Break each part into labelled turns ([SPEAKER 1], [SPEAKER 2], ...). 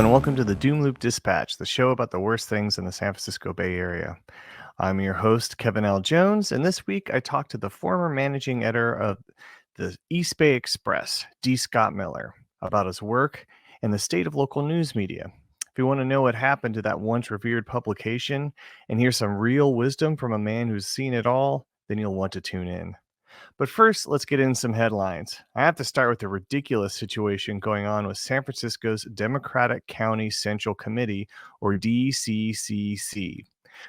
[SPEAKER 1] and welcome to the Doomloop Dispatch, the show about the worst things in the San Francisco Bay Area. I'm your host, Kevin L. Jones, and this week I talked to the former managing editor of the East Bay Express, D. Scot Miller, about his work and the state of local news media. If you want to know what happened to that once revered publication and hear some real wisdom from a man who's seen it all, then you'll want to tune in. But first, let's get in some headlines. I have to start with the ridiculous situation going on with San Francisco's Democratic County Central Committee, or DCCC.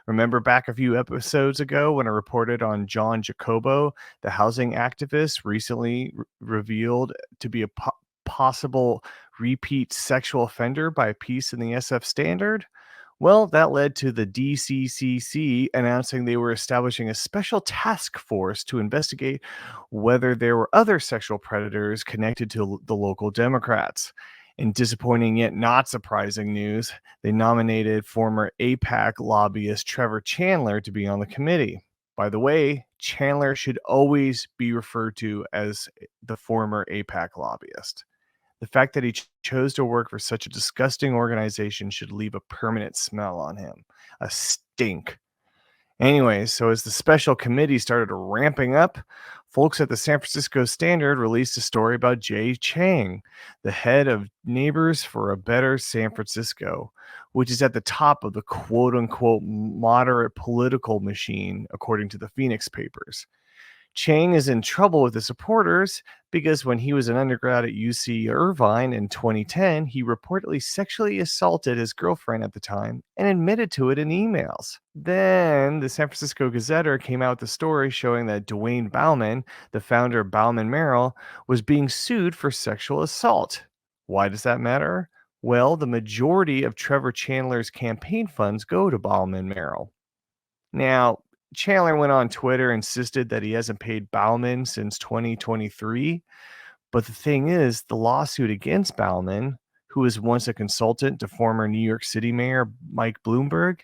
[SPEAKER 1] Remember back a few episodes ago when I reported on John Jacobo, the housing activist recently revealed to be a possible repeat sexual offender by a piece in the SF Standard? Well, that led to the DCCC announcing they were establishing a special task force to investigate whether there were other sexual predators connected to the local Democrats. In disappointing yet not surprising news, they nominated former APAC lobbyist Trevor Chandler to be on the committee. By the way, Chandler should always be referred to as the former APAC lobbyist. The fact that he chose to work for such a disgusting organization should leave a permanent smell on him. A stink. Anyway, so as the special committee started ramping up, folks at the San Francisco Standard released a story about Jay Cheng, the head of Neighbors for a Better San Francisco, which is at the top of the quote-unquote moderate political machine, according to the Phoenix papers. Cheng is in trouble with his supporters because when he was an undergrad at UC Irvine in 2010, he reportedly sexually assaulted his girlfriend at the time and admitted to it in emails. Then the San Francisco Gazetter came out with a story showing that Dwayne Bauman, the founder of Bauman Merrill, was being sued for sexual assault. Why does that matter? Well, the majority of Trevor Chandler's campaign funds go to Bauman Merrill. Now, Chandler went on Twitter, insisted that he hasn't paid Bauman since 2023. But the thing is, the lawsuit against Bauman, who was once a consultant to former New York City Mayor Mike Bloomberg,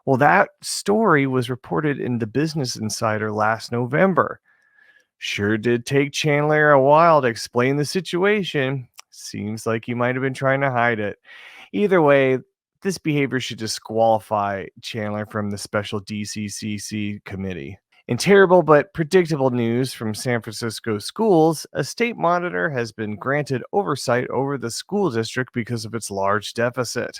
[SPEAKER 1] well, that story was reported in the Business Insider last November. Sure did take Chandler a while to explain the situation. Seems like he might have been trying to hide it. Either way, this behavior should disqualify Chandler from the special DCCC committee. In terrible but predictable news from San Francisco schools, a state monitor has been granted oversight over the school district because of its large deficit.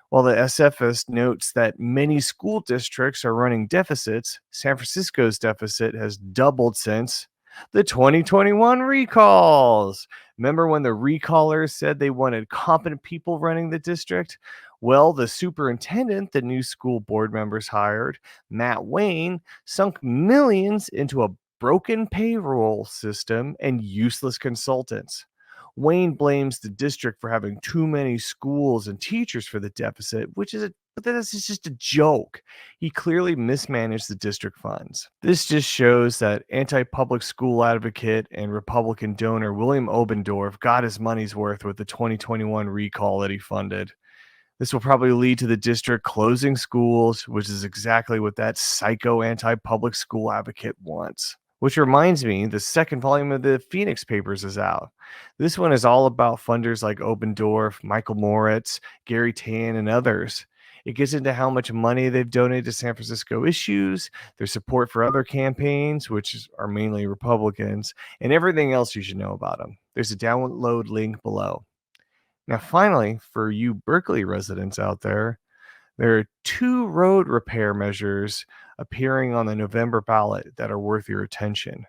[SPEAKER 1] While the SFUSD notes that many school districts are running deficits, San Francisco's deficit has doubled since the 2021 recalls. Remember when the recallers said they wanted competent people running the district? Well, the superintendent the new school board members hired, Matt Wayne, sunk millions into a broken payroll system and useless consultants. Wayne blames the district for having too many schools and teachers for the deficit, but this is just a joke. He clearly mismanaged the district funds. This just shows that anti-public school advocate and Republican donor William Obendorf got his money's worth with the 2021 recall that he funded. This will probably lead to the district closing schools, which is exactly what that psycho anti-public school advocate wants. Which reminds me, the second volume of the Phoenix Papers is out. This one is all about funders like Obendorf, Michael Moritz, Gary Tan, and others. It gets into how much money they've donated to San Francisco issues, their support for other campaigns, which are mainly Republicans, and everything else you should know about them. There's a download link below. Now, finally, for you Berkeley residents out there are 2 road repair measures appearing on the November ballot that are worth your attention.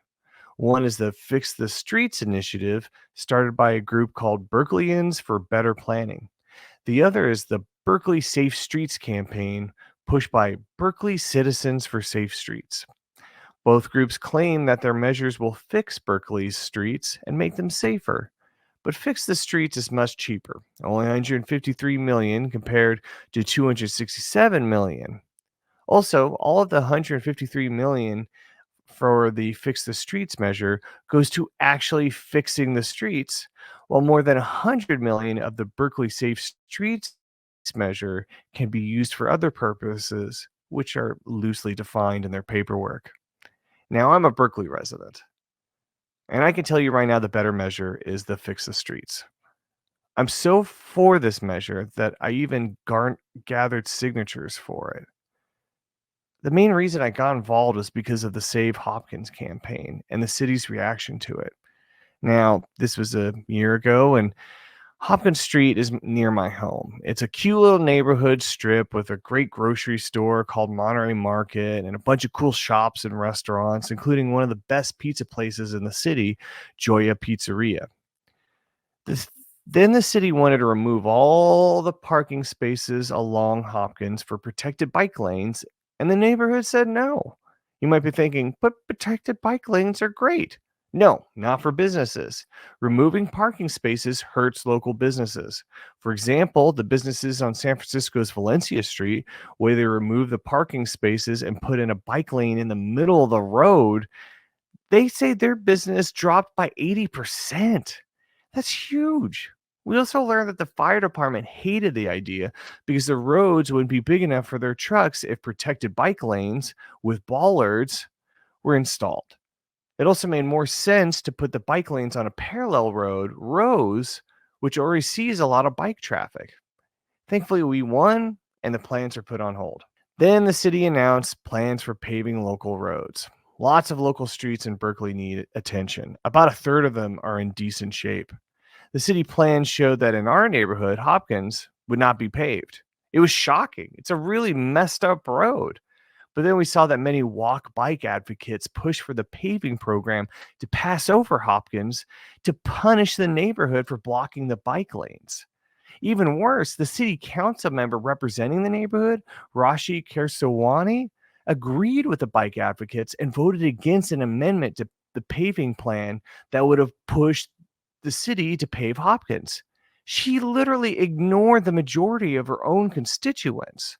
[SPEAKER 1] One is the Fix the Streets initiative started by a group called Berkeleyans for Better Planning. The other is the Berkeley Safe Streets campaign pushed by Berkeley Citizens for Safe Streets. Both groups claim that their measures will fix Berkeley's streets and make them safer. But Fix the Streets is much cheaper, only $153 million compared to $267 million. Also, all of the $153 million for the Fix the Streets measure goes to actually fixing the streets, while more than $100 million of the Berkeley Safe Streets measure can be used for other purposes, which are loosely defined in their paperwork. Now, I'm a Berkeley resident, and I can tell you right now the better measure is the Fix the Streets. I'm so for this measure that I even gathered signatures for it. The main reason I got involved was because of the Save Hopkins campaign and the city's reaction to it. Now, this was a year ago, and Hopkins Street is near my home. It's a cute little neighborhood strip with a great grocery store called Monterey Market and a bunch of cool shops and restaurants, including one of the best pizza places in the city, Joya Pizzeria. This, then the city wanted to remove all the parking spaces along Hopkins for protected bike lanes, and the neighborhood said no. You might be thinking, but protected bike lanes are great. No, not for businesses. Removing parking spaces hurts local businesses. For example, the businesses on San Francisco's Valencia Street, where they removed the parking spaces and put in a bike lane in the middle of the road, they say their business dropped by 80%. That's huge. We also learned that the fire department hated the idea because the roads wouldn't be big enough for their trucks if protected bike lanes with bollards were installed. It also made more sense to put the bike lanes on a parallel road, Rhodes, which already sees a lot of bike traffic. Thankfully, we won and the plans are put on hold. Then the city announced plans for paving local roads. Lots of local streets in Berkeley need attention. About a third of them are in decent shape. The city plan showed that in our neighborhood, Hopkins would not be paved. It was shocking. It's a really messed up road. But then we saw that many walk bike advocates push for the paving program to pass over Hopkins to punish the neighborhood for blocking the bike lanes. Even worse, the city council member representing the neighborhood, Rashi Kersawani, agreed with the bike advocates and voted against an amendment to the paving plan that would have pushed the city to pave Hopkins. She literally ignored the majority of her own constituents.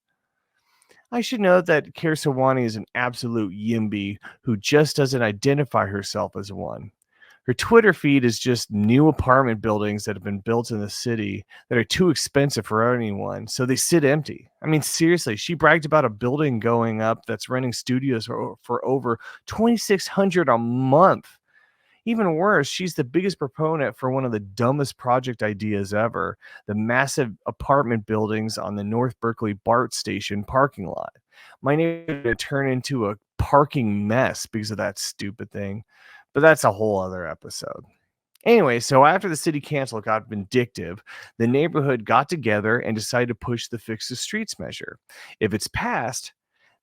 [SPEAKER 1] I should note that Kersawani is an absolute YIMBY who just doesn't identify herself as one. Her Twitter feed is just new apartment buildings that have been built in the city that are too expensive for anyone, so they sit empty. I mean, seriously, she bragged about a building going up that's renting studios for over $2,600 a month. Even worse, she's the biggest proponent for one of the dumbest project ideas ever, the massive apartment buildings on the North Berkeley BART station parking lot. My neighborhood turned into a parking mess because of that stupid thing, but that's a whole other episode. Anyway, so after the city council got vindictive, the neighborhood got together and decided to push the Fix the Streets measure. If it's passed,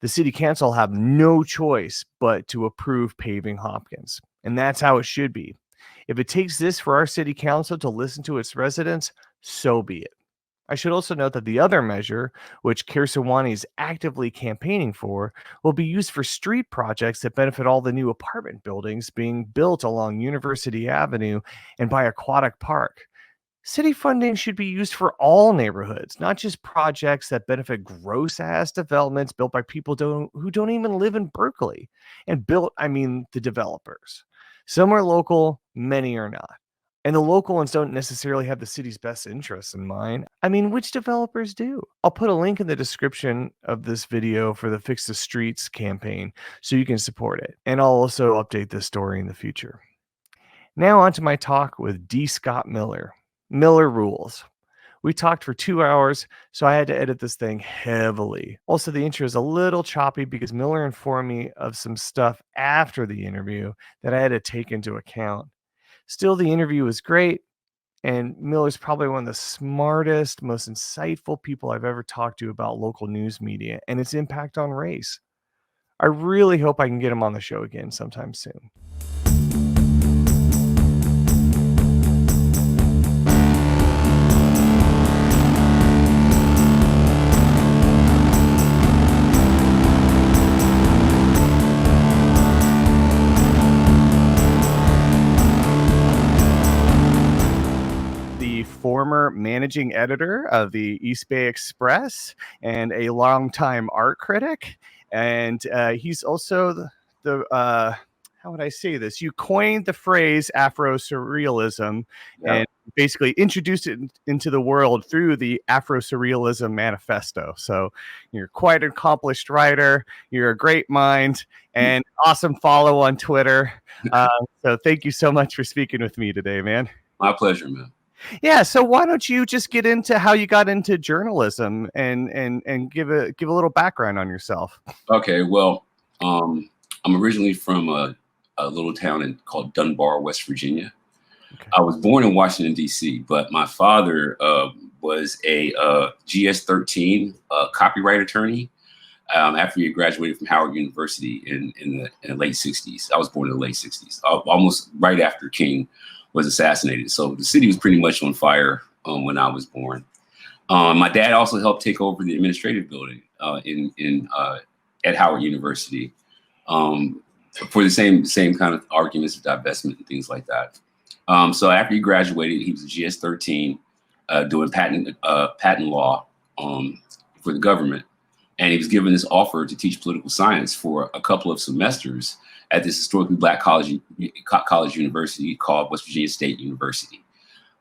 [SPEAKER 1] the city council will have no choice but to approve paving Hopkins. And that's how it should be. If it takes this for our city council to listen to its residents, so be it. I should also note that the other measure, which Kersawani is actively campaigning for, will be used for street projects that benefit all the new apartment buildings being built along University Avenue and by Aquatic Park. City funding should be used for all neighborhoods, not just projects that benefit gross-ass developments built by people who don't even live in Berkeley. And built, I mean the developers. Some are local, many are not. And the local ones don't necessarily have the city's best interests in mind. I mean, which developers do? I'll put a link in the description of this video for the Fix the Streets campaign so you can support it. And I'll also update this story in the future. Now on to my talk with D. Scot Miller. Miller rules. We talked for 2 hours, so I had to edit this thing heavily. Also, the intro is a little choppy because Miller informed me of some stuff after the interview that I had to take into account. Still, the interview was great, and Miller's probably one of the smartest, most insightful people I've ever talked to about local news media and its impact on race. I really hope I can get him on the show again sometime soon. Former managing editor of the East Bay Express and a longtime art critic. And he's also the how would I say this? You coined the phrase Afro-Surrealism and basically introduced it into the world through the Afro-Surrealism Manifesto. So you're quite an accomplished writer. You're a great mind and awesome follow on Twitter. So thank you so much for speaking with me today, man.
[SPEAKER 2] My pleasure, man.
[SPEAKER 1] Yeah, so why don't you just get into how you got into journalism and give a little background on yourself?
[SPEAKER 2] Okay, well, I'm originally from a little town called Dunbar, West Virginia.
[SPEAKER 1] Okay.
[SPEAKER 2] I was born in Washington, D.C., but my father was a GS-13 copyright attorney after he graduated from Howard University in the late 60s. I was born in the late 60s, almost right after King was assassinated. So the city was pretty much on fire when I was born. My dad also helped take over the administrative building at Howard University for the same kind of arguments of divestment and things like that. So after he graduated, he was a GS-13 doing patent law for the government. And he was given this offer to teach political science for a couple of semesters at this historically Black college university called West Virginia State University.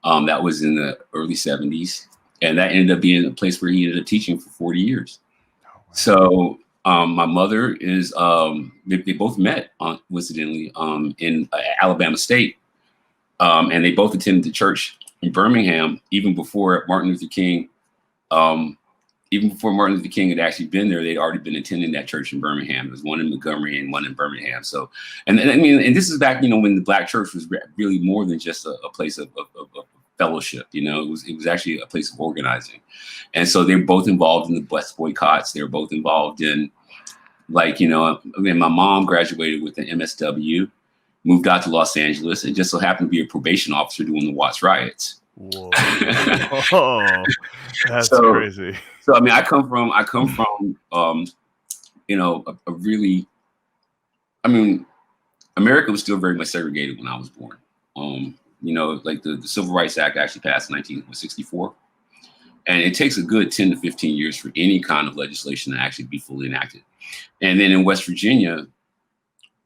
[SPEAKER 2] That was in the early 70s. And that ended up being a place where he ended up teaching for 40 years. Oh, wow. So my mother is, they both met, coincidentally, in Alabama State. And they both attended the church in Birmingham, even before Martin Luther King had actually been there. They'd already been attending that church in Birmingham. There was one in Montgomery and one in Birmingham. So, and I mean, and this is back, when the Black church was really more than just a place of fellowship. It was actually a place of organizing. And so they're both involved in the bus boycotts. They're both involved in, my mom graduated with an MSW, moved out to Los Angeles, and just so happened to be a probation officer during the Watts riots.
[SPEAKER 1] Whoa. That's crazy.
[SPEAKER 2] So I mean, I come from a really, America was still very much segregated when I was born. Like the Civil Rights Act actually passed in 1964. And it takes a good 10 to 15 years for any kind of legislation to actually be fully enacted. And then in West Virginia,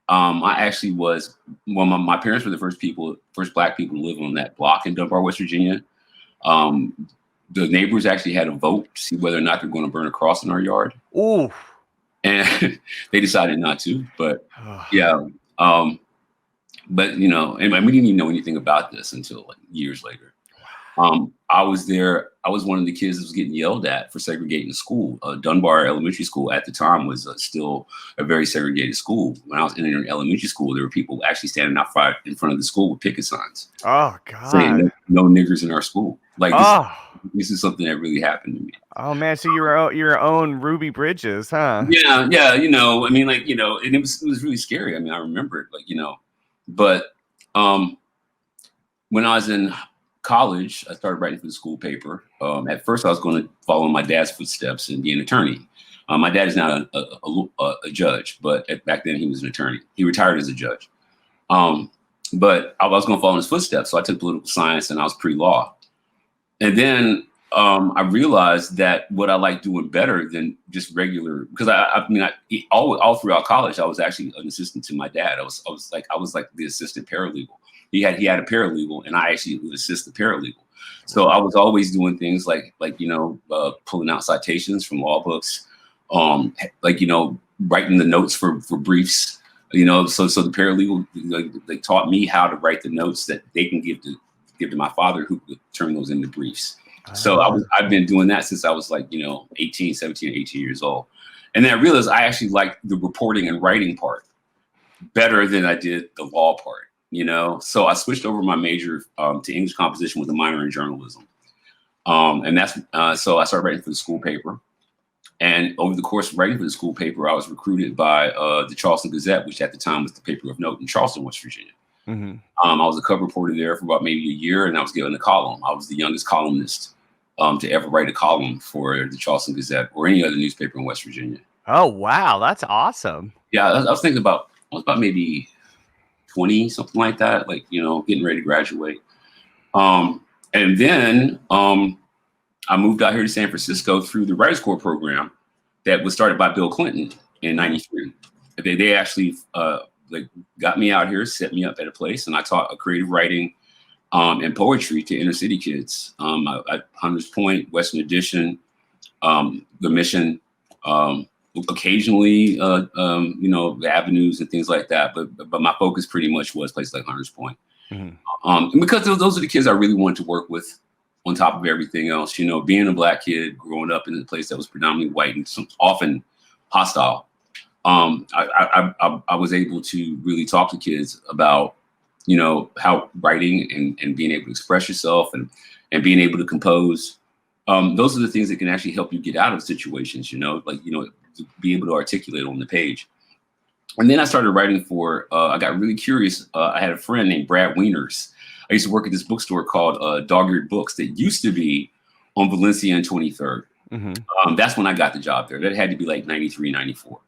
[SPEAKER 2] I actually was, my parents were the first Black people to live on that block in Dunbar, West Virginia. The neighbors actually had a vote to see whether or not they're going to burn a cross in our yard.
[SPEAKER 1] Ooh.
[SPEAKER 2] And they decided not to, but yeah. But, and we didn't even know anything about this until like years later. I was there. I was one of the kids that was getting yelled at for segregating the school. Dunbar Elementary School at the time was still a very segregated school. When I was entering elementary school, there were people actually standing out in front of the school with picket signs.
[SPEAKER 1] Oh, God.
[SPEAKER 2] Saying no niggers in our school. Like this is something that really happened to me.
[SPEAKER 1] Oh, man. So you were your own Ruby Bridges, huh?
[SPEAKER 2] Yeah. And it was really scary. I mean, I remember it, but when I was in college, I started writing for the school paper. At first, I was going to follow in my dad's footsteps and be an attorney. My dad is not a judge, but back then he was an attorney. He retired as a judge. But I was going to follow in his footsteps, so I took political science and I was pre-law. And then I realized that what I liked doing better than just regular, because all throughout college, I was actually an assistant to my dad. I was like the assistant paralegal. He had a paralegal, and I actually would assist the paralegal. So I was always doing things like pulling out citations from law books, writing the notes for briefs. So the paralegal they taught me how to write the notes that they can give to my father, who would turn those into briefs. So I've been doing that since I was 17 or 18 years old. And then I realized I actually liked the reporting and writing part better than I did the law part. So I switched over my major to English composition with a minor in journalism. And that's so I started writing for the school paper. And over the course of writing for the school paper, I was recruited by the Charleston Gazette, which at the time was the paper of note in Charleston, West Virginia. Mm-hmm. I was a cub reporter there for about maybe a year, and I was given a column. I was the youngest columnist to ever write a column for the Charleston Gazette or any other newspaper in West Virginia.
[SPEAKER 1] Oh, wow. That's awesome.
[SPEAKER 2] Yeah, I was thinking about maybe 20, something like that, getting ready to graduate. And then I moved out here to San Francisco through the Writers Corps program that was started by Bill Clinton in '93. They actually got me out here, set me up at a place, and I taught creative writing and poetry to inner city kids at Hunters Point, Western Addition, the Mission, occasionally, the Avenues and things like that. But my focus pretty much was places like Hunters Point.
[SPEAKER 1] Mhm.
[SPEAKER 2] And because those are the kids I really wanted to work with on top of everything else. Being a Black kid growing up in a place that was predominantly white and often hostile, I was able to really talk to kids about, how writing and being able to express yourself and being able to compose. Those are the things that can actually help you get out of situations, to be able to articulate on the page. And then I started writing I got really curious. I had a friend named Brad Wieners. I used to work at this bookstore called Dog-Eared Books that used to be on Valencia and 23rd.
[SPEAKER 1] Mm-hmm.
[SPEAKER 2] That's when I got the job there. That had to be like 93, 94.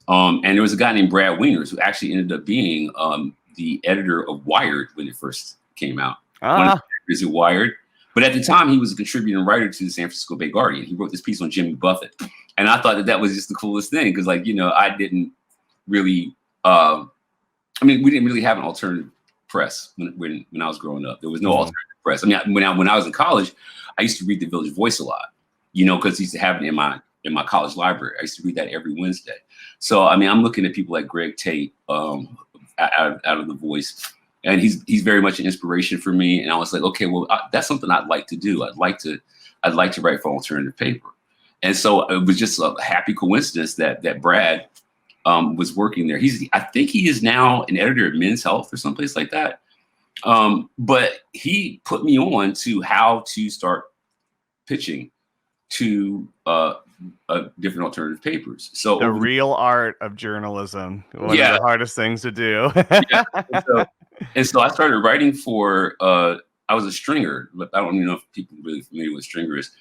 [SPEAKER 2] And there was a guy named Brad Wieners who actually ended up being the editor of Wired when it first came out. One of the editors at Wired. But at the time, he was a contributing writer to the San Francisco Bay Guardian. He wrote this piece on Jimmy Buffett. And I thought that was just the coolest thing because, I didn't really, we didn't really have an alternative press when I was growing up. There was no alternative press. When I was in college, I used to read the Village Voice a lot, because he used to have it in my college library. I used to read that every Wednesday. So, I'm looking at people like Greg Tate out of the Voice, and he's very much an inspiration for me. And I was like, okay, well, that's something I'd like to do. I'd like to write for alternative paper. And so it was just a happy coincidence that Brad was working there. I think he is now an editor at Men's Health or someplace like that. But he put me on to how to start pitching to different alternative papers. So
[SPEAKER 1] the real art of journalism, one of the hardest things to do.
[SPEAKER 2] And so I started writing for, I was a stringer, but I don't even know if people are really familiar with stringer is.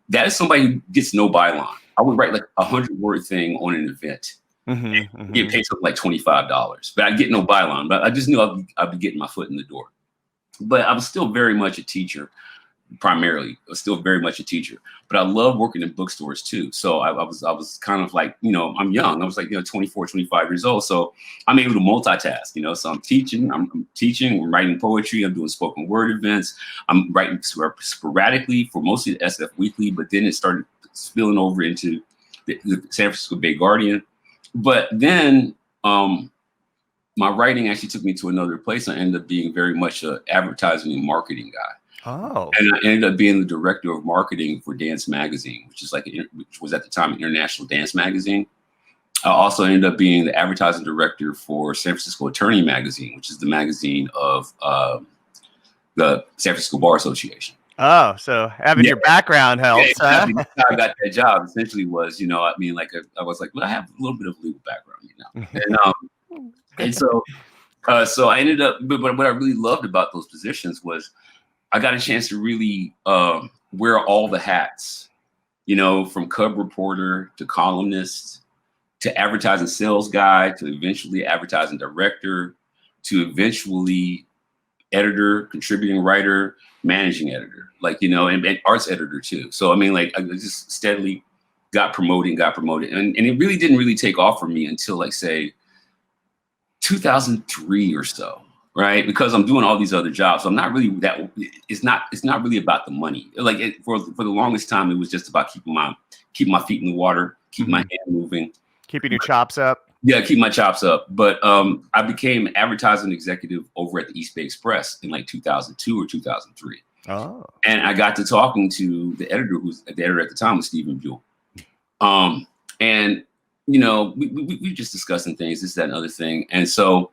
[SPEAKER 2] That is somebody who gets no byline. I would write like 100-word thing on an event. Get paid something like $25, but I'd get no byline. But I just knew I'd be getting my foot in the door. But I was still very much a teacher. Primarily, I was still very much a teacher, but I love working in bookstores too. So I was kind of like, I'm young. I was like, 24, 25 years old. So I'm able to multitask, so I'm teaching, I'm writing poetry. I'm doing spoken word events. I'm writing sporadically for mostly the SF Weekly, but then it started spilling over into the San Francisco Bay Guardian. But then my writing actually took me to another place. I ended up being very much an advertising and marketing guy.
[SPEAKER 1] Oh.
[SPEAKER 2] And I ended up being the director of marketing for Dance Magazine, which was at the time an international dance magazine. I also ended up being the advertising director for San Francisco Attorney Magazine, which is the magazine of the San Francisco Bar Association.
[SPEAKER 1] Oh, so having your background helps.
[SPEAKER 2] Yeah, exactly. That's how I got that job. Essentially was, I was like, well, I have a little bit of legal background, and so I ended up. But what I really loved about those positions was I got a chance to really wear all the hats, from cub reporter to columnist to advertising sales guy to eventually advertising director to eventually editor, contributing writer, managing editor, and arts editor too. So, I just steadily got promoted. And it really didn't really take off for me until like, say, 2003 or so. Right, because I'm doing all these other jobs, so I'm not really that. It's not really about the money. For the longest time, it was just about keeping my feet in the water, keeping my hand moving,
[SPEAKER 1] keeping your chops up.
[SPEAKER 2] Yeah, keep my chops up. But I became advertising executive over at the East Bay Express in like 2002 or 2003.
[SPEAKER 1] Oh,
[SPEAKER 2] and I got to talking to the editor, the editor at the time was Stephen Buell, and we just discussing things, this, that, and other thing, and so.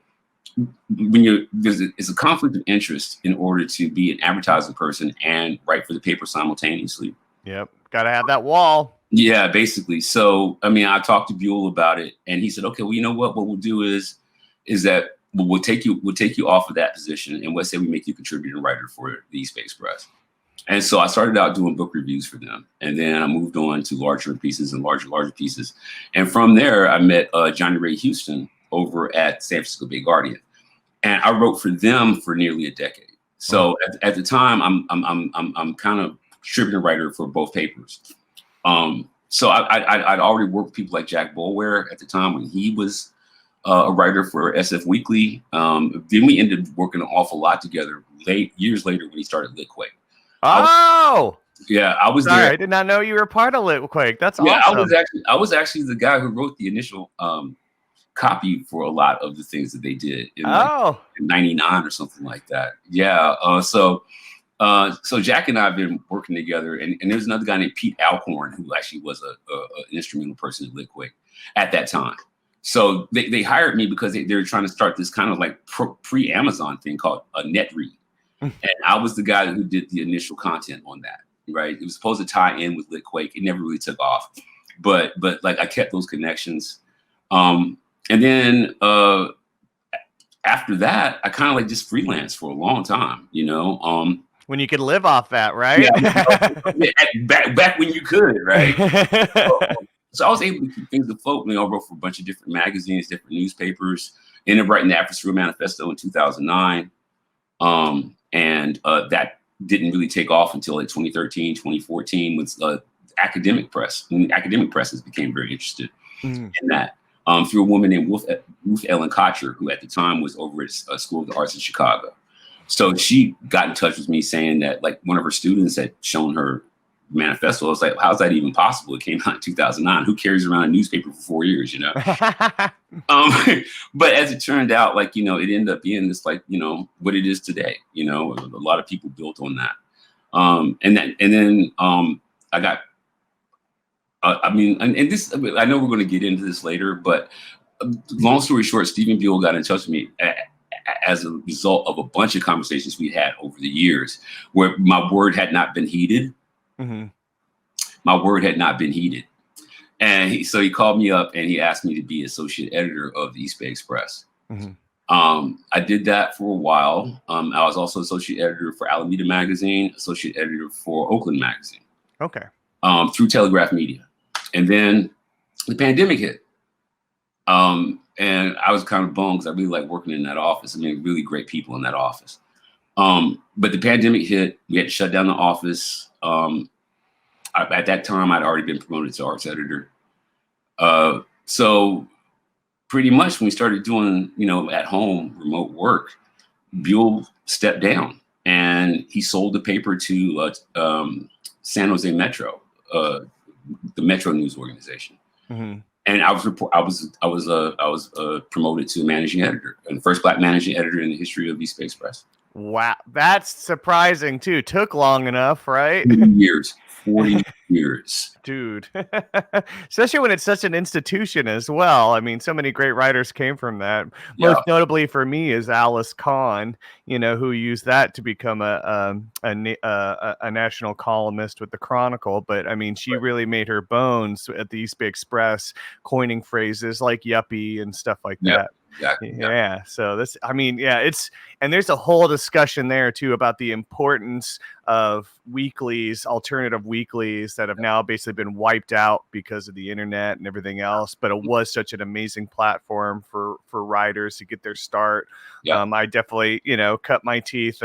[SPEAKER 2] When it's a conflict of interest in order to be an advertising person and write for the paper simultaneously.
[SPEAKER 1] Yep, gotta have that wall.
[SPEAKER 2] Yeah, basically. So I talked to Buell about it, and he said, "Okay, well, you know what? What we'll do is that we'll take you off of that position, and let's say we make you a contributing writer for the East Bay Express." And so I started out doing book reviews for them, and then I moved on to larger pieces and larger pieces, and from there I met Johnny Ray Houston over at San Francisco Bay Guardian. And I wrote for them for nearly a decade. So at the time, I'm kind of contributing writer for both papers. So I'd already worked with people like Jack Boulware at the time when he was a writer for SF Weekly. Then we ended up working an awful lot together years later when he started Litquake.
[SPEAKER 1] Oh,
[SPEAKER 2] I was
[SPEAKER 1] sorry,
[SPEAKER 2] there.
[SPEAKER 1] I did not know you were part of Litquake. That's awesome.
[SPEAKER 2] I was actually the guy who wrote the initial copy for a lot of the things that they did in in 99 or something like that. Yeah. So Jack and I have been working together, and there's another guy named Pete Alcorn who actually was an instrumental person at Litquake at that time. So they hired me because they were trying to start this kind of like pre-Amazon thing called a net read. And I was the guy who did the initial content on that, right? It was supposed to tie in with Litquake. It never really took off, but like I kept those connections. And then after that, I kind of like just freelanced for a long time, you know.
[SPEAKER 1] When you could live off that, right?
[SPEAKER 2] Yeah, back when you could, right? So I was able to keep things afloat. You know, I wrote for a bunch of different magazines, different newspapers. Ended up writing the Afro Manifesto in 2009. And that didn't really take off until like 2013, 2014 with academic press. And academic presses became very interested in that through a woman named Ruth Ellen Kocher, who at the time was over at School of the Arts in Chicago. So she got in touch with me saying that like one of her students had shown her manifesto. I was like, how's that even possible? It came out in 2009. Who carries around a newspaper for 4 years, you know? But as it turned out, like, you know, it ended up being this, like, you know, what it is today, you know, a lot of people built on that. And then I got, I mean, and this, I know we're going to get into this later, but long story short, Stephen Buell got in touch with me as a result of a bunch of conversations we had over the years where my word had not been heeded. My word had not been heeded. And so he called me up and he asked me to be associate editor of the East Bay Express. I did that for a while. I was also associate editor for Alameda Magazine, associate editor for Oakland Magazine.
[SPEAKER 1] Okay.
[SPEAKER 2] Through Telegraph Media. And then the pandemic hit. And I was kind of bummed because I really like working in that office. I mean, really great people in that office. But the pandemic hit. We had to shut down the office. At that time, I'd already been promoted to arts editor. So pretty much when we started doing, you know, at home remote work, Buell stepped down and he sold the paper to San Jose Metro, the Metro News organization. And I was promoted to managing editor, and the first Black managing editor in the history of East Bay Express.
[SPEAKER 1] Wow, that's surprising too. Took long enough, right?
[SPEAKER 2] 40 years,
[SPEAKER 1] dude. Especially when it's such an institution as well. I mean, so many great writers came from that. Most notably for me is Alice Kahn, you know, who used that to become a national columnist with the Chronicle. But I mean, she really made her bones at the East Bay Express, coining phrases like yuppie and stuff like that. Yeah. So this, I mean, and there's a whole discussion there too about the importance of weeklies, alternative weeklies that have now basically been wiped out because of the internet and everything else. But it was such an amazing platform for writers to get their start. I definitely, you know, cut my teeth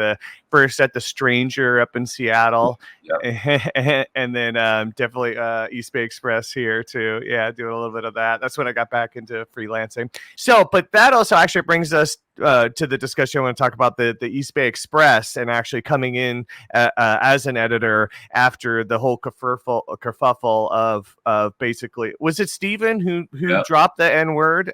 [SPEAKER 1] first at The Stranger up in Seattle, and then definitely East Bay Express here too. Yeah, doing a little bit of that. That's when I got back into freelancing. So, but that also actually brings us to the discussion. I want to talk about the East Bay Express and actually coming in as an editor after the whole kerfuffle of basically, was it Stephen who dropped the N-word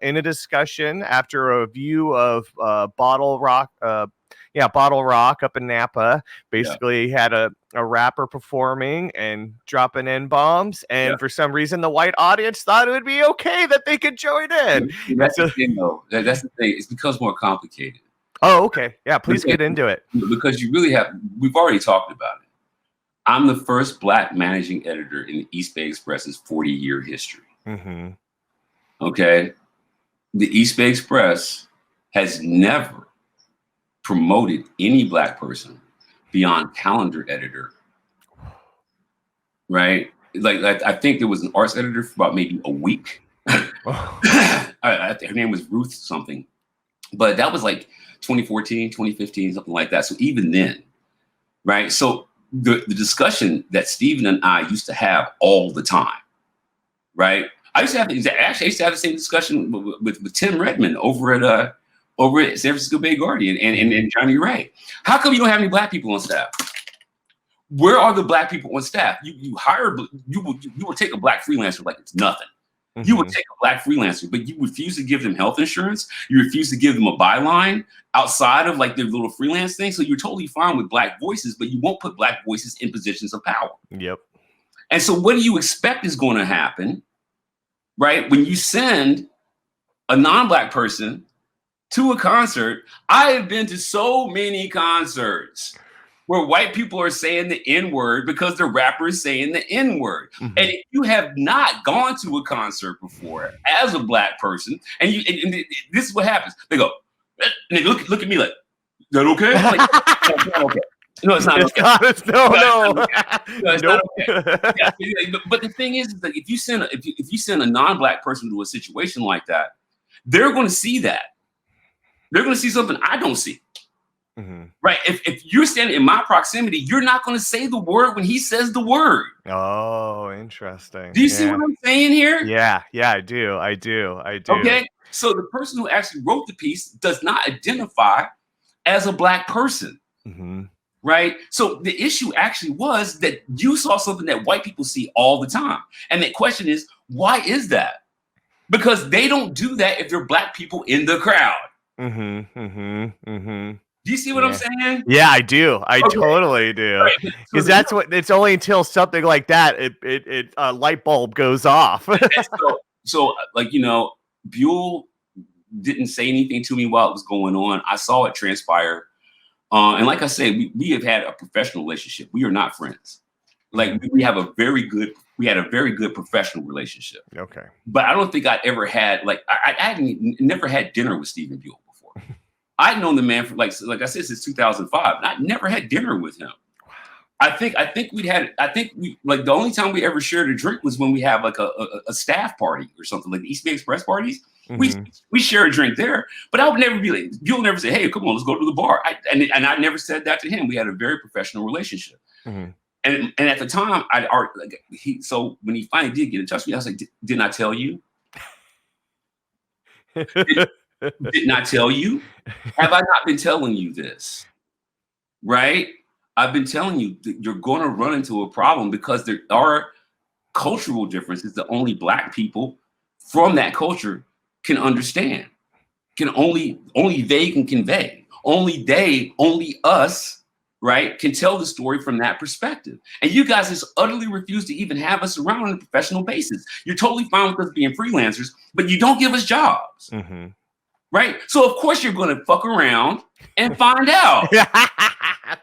[SPEAKER 1] in a discussion after a review of Bottle Rock up in Napa. Basically had a rapper performing and dropping N-bombs, and for some reason the white audience thought it would be okay that they could join in.
[SPEAKER 2] That's the thing, though. That's the thing. It becomes more complicated.
[SPEAKER 1] Oh, okay. Yeah, please get into it.
[SPEAKER 2] Because you really have, we've already talked about it. I'm the first Black managing editor in the East Bay Express's 40-year history. Okay? The East Bay Express has never promoted any Black person beyond calendar editor, right? Like I think there was an arts editor for about maybe a week. Her name was Ruth something, but that was like 2014, 2015, something like that. So even then, right? So the discussion that Stephen and I used to have all the time, right? I used to have the same discussion with Tim Redmond over at San Francisco Bay Guardian and Johnny Ray. How come you don't have any Black people on staff? Where are the Black people on staff? You will take a Black freelancer like it's nothing. You would take a black freelancer, but you refuse to give them health insurance. You refuse to give them a byline outside of like their little freelance thing. So you're totally fine with black voices, but you won't put black voices in positions of power.
[SPEAKER 1] Yep.
[SPEAKER 2] And so what do you expect is going to happen, right? When you send a non-black person to a concert, I have been to so many concerts where white people are saying the N-word because the rapper is saying the N-word. And if you have not gone to a concert before as a black person, and this is what happens. They go, look at me like, is that okay? Like, no, it's not okay. No, it's not okay.
[SPEAKER 1] No,
[SPEAKER 2] it's not okay. Yeah, but the thing is that if you send a non-black person to a situation like that, they're going to see that. They're going to see something I don't see. Right. If you're standing in my proximity, you're not going to say the word when he says the word.
[SPEAKER 1] Oh, interesting.
[SPEAKER 2] Do you see what I'm saying here?
[SPEAKER 1] Yeah, I do.
[SPEAKER 2] Okay. So the person who actually wrote the piece does not identify as a black person. Right. So the issue actually was that you saw something that white people see all the time. And the question is, why is that? Because they don't do that if there are black people in the crowd. Do you see what I'm saying?
[SPEAKER 1] Yeah, I do. I totally do. Because that's what it's only until something like that it a light bulb goes off.
[SPEAKER 2] so like, you know, Buell didn't say anything to me while it was going on. I saw it transpire. And like I said, we have had a professional relationship. We are not friends. Like we had a very good professional relationship.
[SPEAKER 1] Okay. But
[SPEAKER 2] I don't think I'd ever had I never had dinner with Stephen Buell before. I'd known the man for like I said since 2005, and I never had dinner with him. I think we the only time we ever shared a drink was when we have like a staff party or something like the East Bay Express parties. We share a drink there, but I would never be like, you'll never say, hey, come on, let's go to the bar. And I never said that to him. We had a very professional relationship. And at the time, so when he finally did get in touch with me, I was like, didn't I tell you? Didn't I tell you? Have I not been telling you this? Right? I've been telling you that you're going to run into a problem because there are cultural differences that only black people from that culture can understand. Only they can convey. Only us, right, can tell the story from that perspective. And you guys just utterly refuse to even have us around on a professional basis. You're totally fine with us being freelancers, but you don't give us jobs. Right? So of course you're going to fuck around and find out.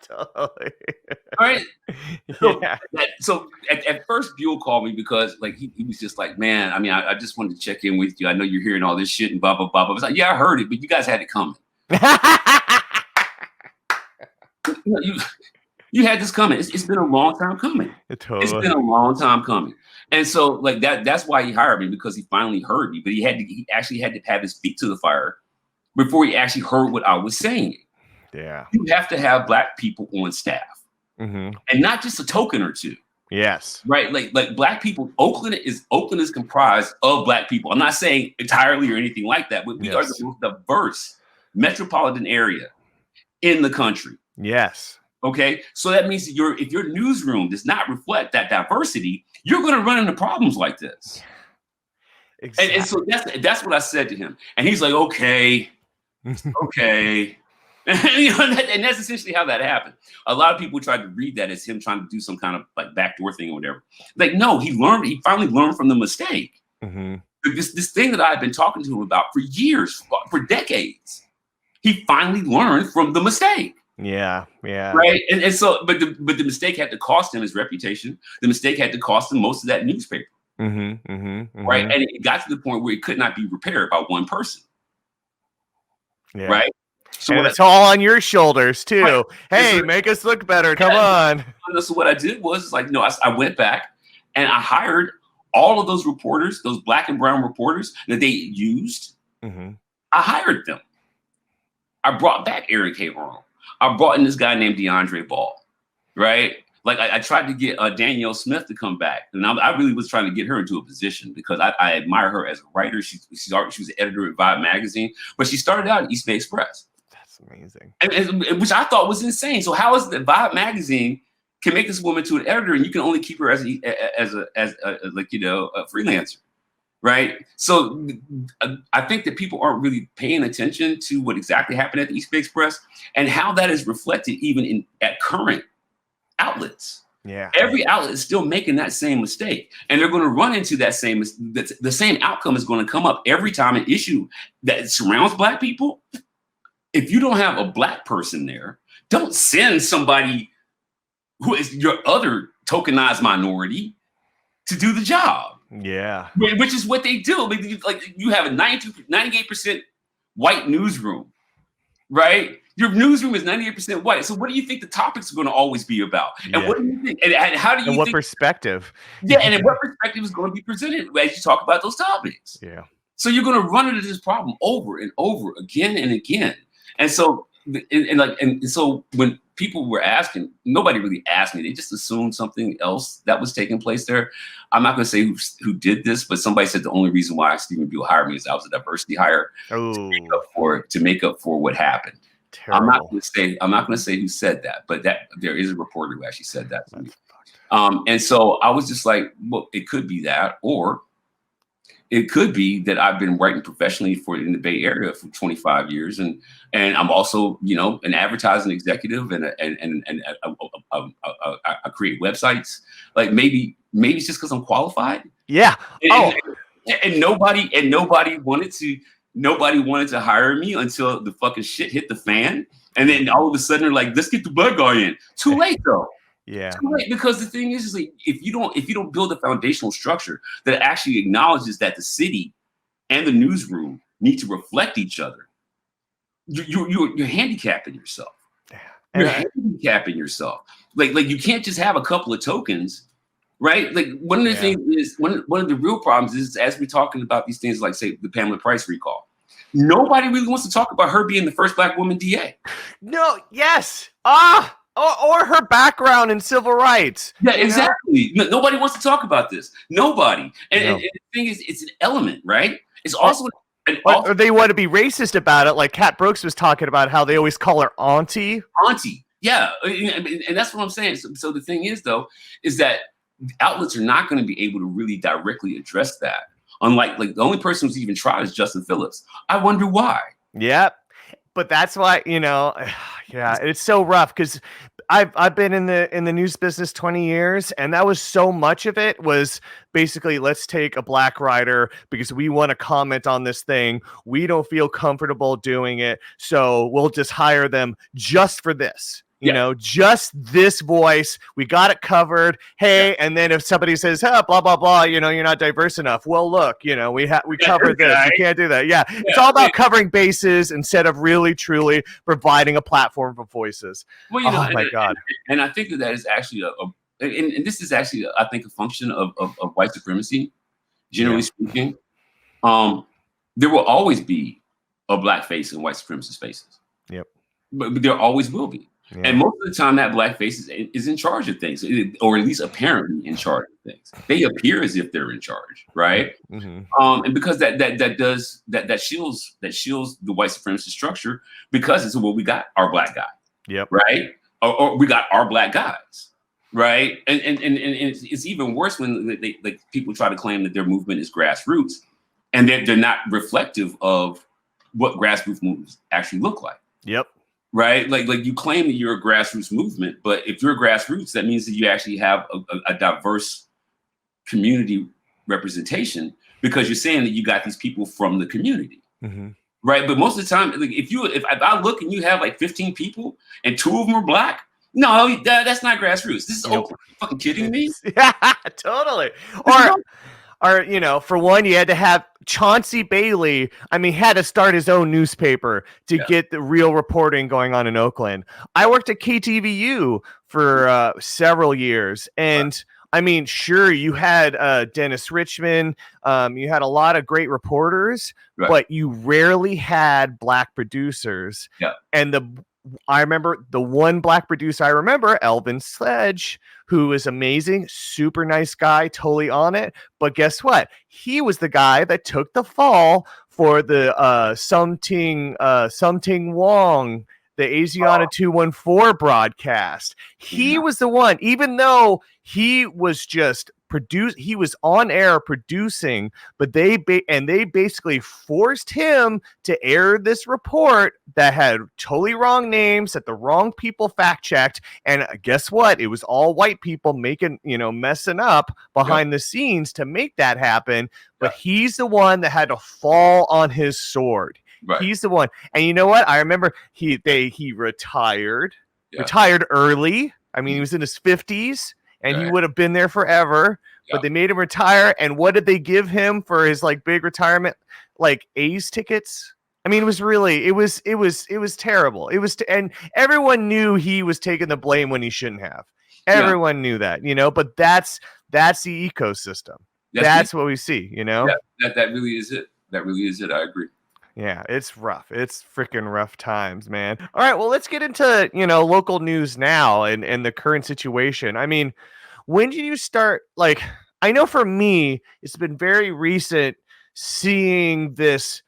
[SPEAKER 1] Totally.
[SPEAKER 2] All right. So at first Buell called me because like he was just like, man, I mean, I just wanted to check in with you. I know you're hearing all this shit and blah, blah, blah. I was like, yeah, I heard it, but you guys had it coming. You had this coming. It's been a long time coming.
[SPEAKER 1] Totally.
[SPEAKER 2] It's been a long time coming. And so like that's why he hired me, because he finally heard me, but he actually had to have his feet to the fire before he actually heard what I was saying.
[SPEAKER 1] Yeah.
[SPEAKER 2] You have to have black people on staff. And not just a token or two.
[SPEAKER 1] Yes.
[SPEAKER 2] Right. Like black people, Oakland is comprised of black people. I'm not saying entirely or anything like that, but we are the most diverse metropolitan area in the country.
[SPEAKER 1] Yes.
[SPEAKER 2] Okay. So that means that if your newsroom does not reflect that diversity, you're going to run into problems like this. Exactly. And so that's what I said to him. And he's like, okay. And that's essentially how that happened. A lot of people tried to read that as him trying to do some kind of like backdoor thing or whatever. Like, no, he finally learned from the mistake. This thing that I've been talking to him about for years, for decades, he finally learned from the mistake.
[SPEAKER 1] Yeah.
[SPEAKER 2] Right. And so, but the mistake had to cost him his reputation. The mistake had to cost him most of that newspaper. Right. And it got to the point where it could not be repaired by one person.
[SPEAKER 1] Yeah.
[SPEAKER 2] Right. So
[SPEAKER 1] and it's all on your shoulders too. Right. Hey, make us look better. Come on.
[SPEAKER 2] So what I did was like, I went back and I hired all of those reporters, those black and brown reporters that they used. I hired them. I brought back Eric Hayron. I brought in this guy named DeAndre Ball. Right. Like I tried to get Danielle Smith to come back, and I really was trying to get her into a position because I admire her as a writer. She was an editor at Vibe magazine, but she started out at East Bay Express.
[SPEAKER 1] That's amazing.
[SPEAKER 2] And which I thought was insane. So how is it that Vibe magazine can make this woman to an editor, and you can only keep her as a freelancer? right? So I think that people aren't really paying attention to what exactly happened at the East Bay Express and how that is reflected even at current outlets.
[SPEAKER 1] Yeah.
[SPEAKER 2] Every outlet is still making that same mistake, and they're going to run into that the same outcome is going to come up every time an issue that surrounds Black people. If you don't have a Black person there, don't send somebody who is your other tokenized minority to do the job.
[SPEAKER 1] Yeah.
[SPEAKER 2] Which is what they do. Like you have a 98% white newsroom, right? Your newsroom is 98% white. So what do you think the topics are going to always be about? And what do you think? And how do you
[SPEAKER 1] and what
[SPEAKER 2] think,
[SPEAKER 1] perspective?
[SPEAKER 2] Yeah, and in what perspective is going to be presented as you talk about those topics?
[SPEAKER 1] Yeah.
[SPEAKER 2] So you're going to run into this problem over and over again and again. And so so when people were asking, nobody really asked me. They just assumed something else that was taking place there. I'm not going to say who did this, but somebody said the only reason why Stephen Buell hired me is I was a diversity hire to make up for what happened. Terrible. I'm not going to say who said that, but that there is a reporter who actually said that to me. And so I was just like, well, it could be that, or it could be that I've been writing professionally in the Bay Area for 25 years, and I'm also, an advertising executive, and I create websites. Like maybe it's just because I'm qualified.
[SPEAKER 1] Yeah.
[SPEAKER 2] And nobody wanted to hire me until the fucking shit hit the fan, and then all of a sudden they're like, let's get the Black guy in. Too late though.
[SPEAKER 1] Yeah.
[SPEAKER 2] Too late, because the thing is like if you don't build a foundational structure that actually acknowledges that the city and the newsroom need to reflect each other, you're handicapping yourself. You're handicapping yourself. Like you can't just have a couple of tokens, right? Like one of the things is one of the real problems is, as we're talking about these things, like say the Pamela Price recall, nobody really wants to talk about her being the first Black woman DA.
[SPEAKER 1] No. Yes. Or her background in civil rights.
[SPEAKER 2] Yeah, exactly. Nobody wants to talk about this. Nobody. And the thing is, it's an element, right? It's also
[SPEAKER 1] or they want to be racist about it, like Kat Brooks was talking about how they always call her auntie.
[SPEAKER 2] Auntie, yeah. And that's what I'm saying. So the thing is, though, is that outlets are not going to be able to really directly address that. Unlike, the only person who's even tried is Justin Phillips. I wonder why.
[SPEAKER 1] Yep. But that's why, it's so rough, because I've been in the news business 20 years, and that was so much of it was basically, let's take a Black writer because we want to comment on this thing. We don't feel comfortable doing it, so we'll just hire them just for this. Just this voice. We got it covered. Hey, and then if somebody says, blah, blah, blah, you're not diverse enough. Well, look, we covered this. You can't do that. Yeah. It's all about covering bases instead of really, truly providing a platform for voices.
[SPEAKER 2] Well, my God. And I think that is actually and this is actually, I think, a function of white supremacy, generally speaking. There will always be a Black face in white supremacist spaces.
[SPEAKER 1] Yep.
[SPEAKER 2] But there always will be. Yeah. And most of the time, that Black face is in charge of things, or at least apparently in charge of things. They appear as if they're in charge, right? Mm-hmm. And because that shields the white supremacist structure, because it's, well, we got our Black guy, right, or we got our Black guys, right, and it's even worse when they people try to claim that their movement is grassroots, and they're not reflective of what grassroots movements actually look like.
[SPEAKER 1] Yep.
[SPEAKER 2] Right, like you claim that you're a grassroots movement, but if you're a grassroots, that means that you actually have a diverse community representation, because you're saying that you got these people from the community, right? But most of the time, like if I look and you have like 15 people and 2 of them are Black, no, that's not grassroots. This is Oakland. Are you fucking kidding me?
[SPEAKER 1] Yeah, totally. Or, for one, you had to have Chauncey Bailey. Had to start his own newspaper to get the real reporting going on in Oakland. I worked at KTVU for several years. And sure, you had Dennis Richmond. You had a lot of great reporters, but you rarely had Black producers.
[SPEAKER 2] Yeah.
[SPEAKER 1] And I remember the one Black producer Elvin Sledge, who is amazing, super nice guy, totally on it. But guess what? He was the guy that took the fall for the something Wong the Asiana 214 broadcast. He was the one, even though he was just he was on air producing, but they basically forced him to air this report that had totally wrong names, that the wrong people fact checked, and guess what? It was all white people messing up behind the scenes to make that happen. But he's the one that had to fall on his sword. Right. He's the one. And you know what? I remember he retired early. I mean, he was in his 50s. And he would have been there forever, but they made him retire. And what did they give him for his big retirement? Like A's tickets. I mean, it was terrible. And everyone knew he was taking the blame when he shouldn't have. Everyone knew that, but that's the ecosystem. That's what we see, Yeah,
[SPEAKER 2] that really is it. That really is it. I agree.
[SPEAKER 1] Yeah, it's rough. It's freaking rough times, man. All right, well, let's get into, local news now and the current situation. I mean, when did you start, I know for me, it's been very recent seeing this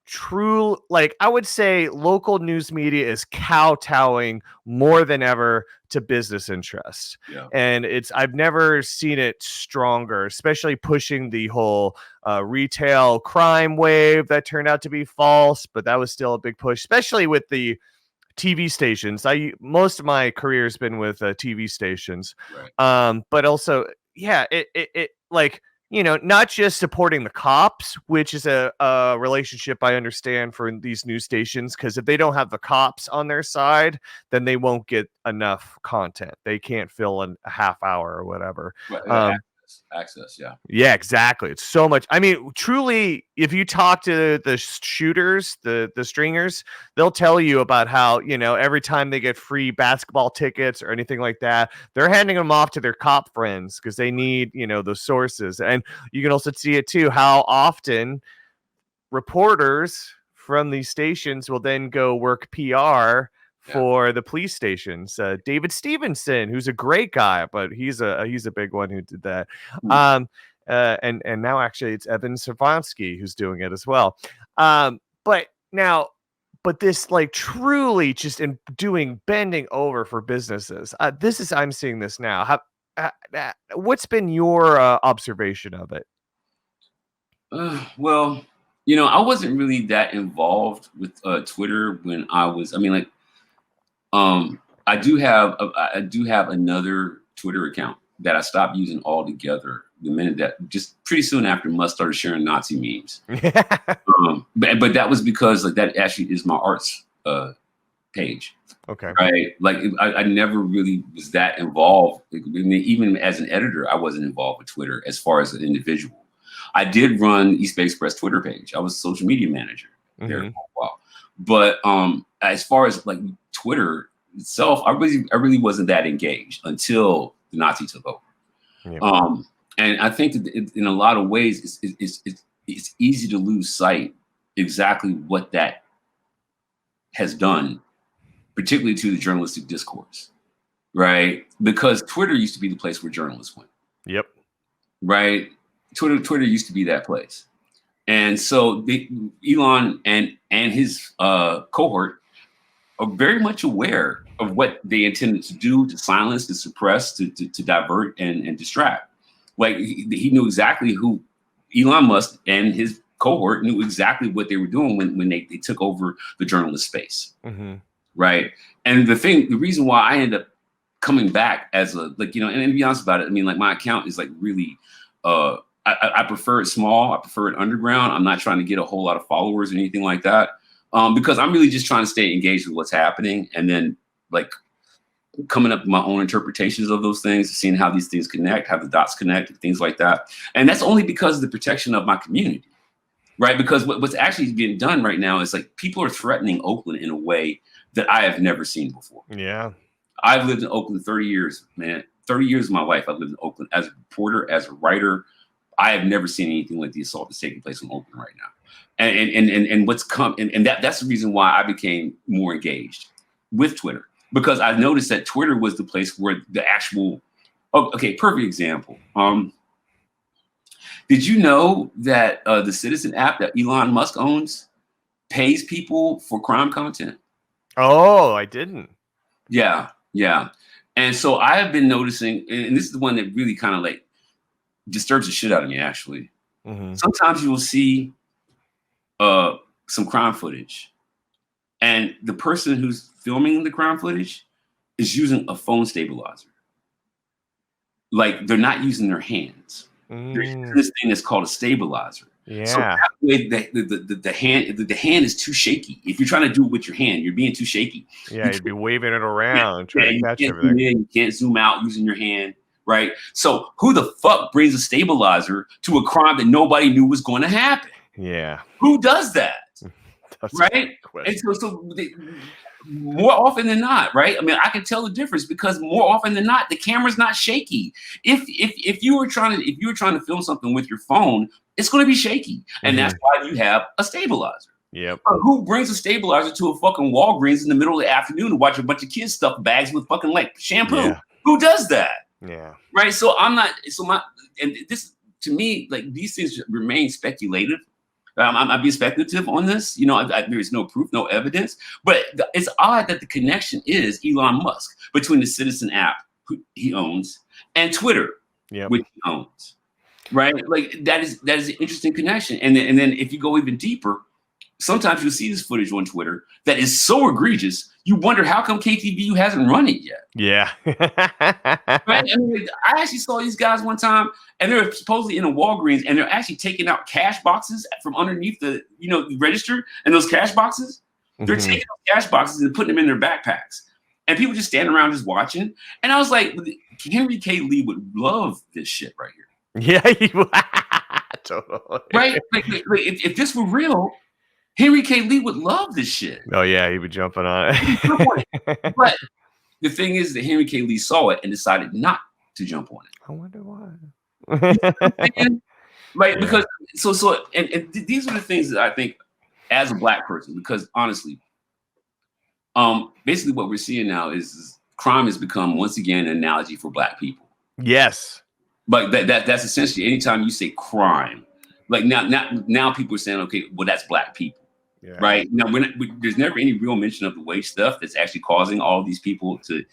[SPEAKER 1] true, I would say local news media is kowtowing more than ever to business interests. Yeah. And I've never seen it stronger, especially pushing the whole retail crime wave that turned out to be false, but that was still a big push, especially with the TV stations. Most of my career has been with TV stations. Right. But also, yeah, it not just supporting the cops, which is a relationship I understand for these news stations, because if they don't have the cops on their side, then they won't get enough content. They can't fill a half hour or whatever.
[SPEAKER 2] Right. Access, yeah.
[SPEAKER 1] Yeah, exactly. It's so much. I mean, truly, if you talk to the shooters, the stringers, they'll tell you about how, every time they get free basketball tickets or anything like that, they're handing them off to their cop friends because they need, those sources. And you can also see it too, how often reporters from these stations will then go work PR for the police stations. David Stevenson, who's a great guy, but he's a big one who did that. And now actually it's Evan Savansky who's doing it as well. But this truly just in bending over for businesses. I'm seeing this now. What's been your observation of it?
[SPEAKER 2] Well, I wasn't really that involved with Twitter when I was. I mean, I do have another Twitter account that I stopped using altogether the minute that just pretty soon after Musk started sharing Nazi memes. But that was because that actually is my arts page.
[SPEAKER 1] Okay.
[SPEAKER 2] Right. I never really was that involved. I mean, even as an editor, I wasn't involved with Twitter as far as an individual. I did run East Bay Express Twitter page. I was a social media manager there for a while. But as far as Twitter itself, I really wasn't that engaged until the Nazi took over. Yeah. And I think that in a lot of ways, it's easy to lose sight exactly what that has done, particularly to the journalistic discourse, right? Because Twitter used to be the place where journalists went.
[SPEAKER 1] Yep.
[SPEAKER 2] Right. Twitter used to be that place. And so Elon and his cohort are very much aware of what they intended to do, to silence, to suppress, to divert and distract. He knew exactly who Elon Musk and his cohort knew exactly what they were doing when they took over the journalist space. Mm-hmm. Right. And the reason why I ended up coming back as and to be honest about it, I mean, my account is really, I prefer it small. I prefer it underground. I'm not trying to get a whole lot of followers or anything like that. Because I'm really just trying to stay engaged with what's happening and then coming up with my own interpretations of those things, seeing how these things connect, how the dots connect, and things like that. And that's only because of the protection of my community, right? Because what's actually being done right now is people are threatening Oakland in a way that I have never seen before.
[SPEAKER 1] Yeah. I've
[SPEAKER 2] lived in Oakland 30 years, man. 30 years of my life I've lived in Oakland as a reporter, as a writer. I have never seen anything like the assault that's taking place in Oakland right now. And what's come and that's the reason why I became more engaged with Twitter, because I noticed that Twitter was the place where the actual perfect example. Did you know that the Citizen app that Elon Musk owns pays people for crime content?
[SPEAKER 1] Oh, I didn't.
[SPEAKER 2] Yeah, yeah. And so I have been noticing, and this is the one that really kind of like disturbs the shit out of me, actually.
[SPEAKER 1] Mm-hmm.
[SPEAKER 2] Sometimes you will see some crime footage, and the person who's filming the crime footage is using a phone stabilizer. Like they're not using their hands. They're using this thing that's called a stabilizer. So
[SPEAKER 1] Yeah.
[SPEAKER 2] that way the hand is too shaky. If you're trying to do it with your hand, you're being too shaky.
[SPEAKER 1] Yeah, you'd be waving it around and trying to
[SPEAKER 2] You
[SPEAKER 1] catch
[SPEAKER 2] can't
[SPEAKER 1] everything.
[SPEAKER 2] zoom in, you can't zoom out using your hand, right? So who the fuck brings a stabilizer to a crime that nobody knew was going to happen?
[SPEAKER 1] Yeah.
[SPEAKER 2] Who does that?
[SPEAKER 1] That's a
[SPEAKER 2] Right?
[SPEAKER 1] good question.
[SPEAKER 2] And more often than not, right? I mean, I can tell the difference because more often than not, the camera's not shaky. If you were trying to film something with your phone, it's going to be shaky, and that's why you have a stabilizer.
[SPEAKER 1] Yep.
[SPEAKER 2] But who brings a stabilizer to a fucking Walgreens in the middle of the afternoon to watch a bunch of kids stuff bags with fucking like shampoo?
[SPEAKER 1] Yeah.
[SPEAKER 2] Who does that?
[SPEAKER 1] Yeah.
[SPEAKER 2] Right. So I'm not. So and this to me, like these things remain speculative. I'm being speculative on this. You know, there is no proof, no evidence. But it's odd that the connection is Elon Musk between the Citizen app he owns and Twitter, which he owns. Right? Like that is an interesting connection. And then if you go even deeper, sometimes you'll see this footage on Twitter that is so egregious, you wonder how come KTVU hasn't run it yet.
[SPEAKER 1] Yeah.
[SPEAKER 2] Right? I mean, I actually saw these guys one time, and they're supposedly in a Walgreens, and they're actually taking out cash boxes from underneath the register, and those cash boxes, they're taking those cash boxes and putting them in their backpacks, and people just standing around just watching. And I was like, Henry K. Lee would love this shit right here.
[SPEAKER 1] Yeah, totally.
[SPEAKER 2] Right? Like if this were real, Henry K. Lee would love this shit.
[SPEAKER 1] Oh yeah, he'd be jumping on it.
[SPEAKER 2] But the thing is that Henry K. Lee saw it and decided not to jump on it.
[SPEAKER 1] I wonder why.
[SPEAKER 2] Right? Because and these are the things that I think as a Black person, because honestly, basically what we're seeing now is crime has become once again an analogy for Black people.
[SPEAKER 1] Yes.
[SPEAKER 2] But that's essentially anytime you say crime, like now people are saying, okay, well that's Black people. Yeah. Right now, there's never any real mention of the wage stuff that's actually causing all these people to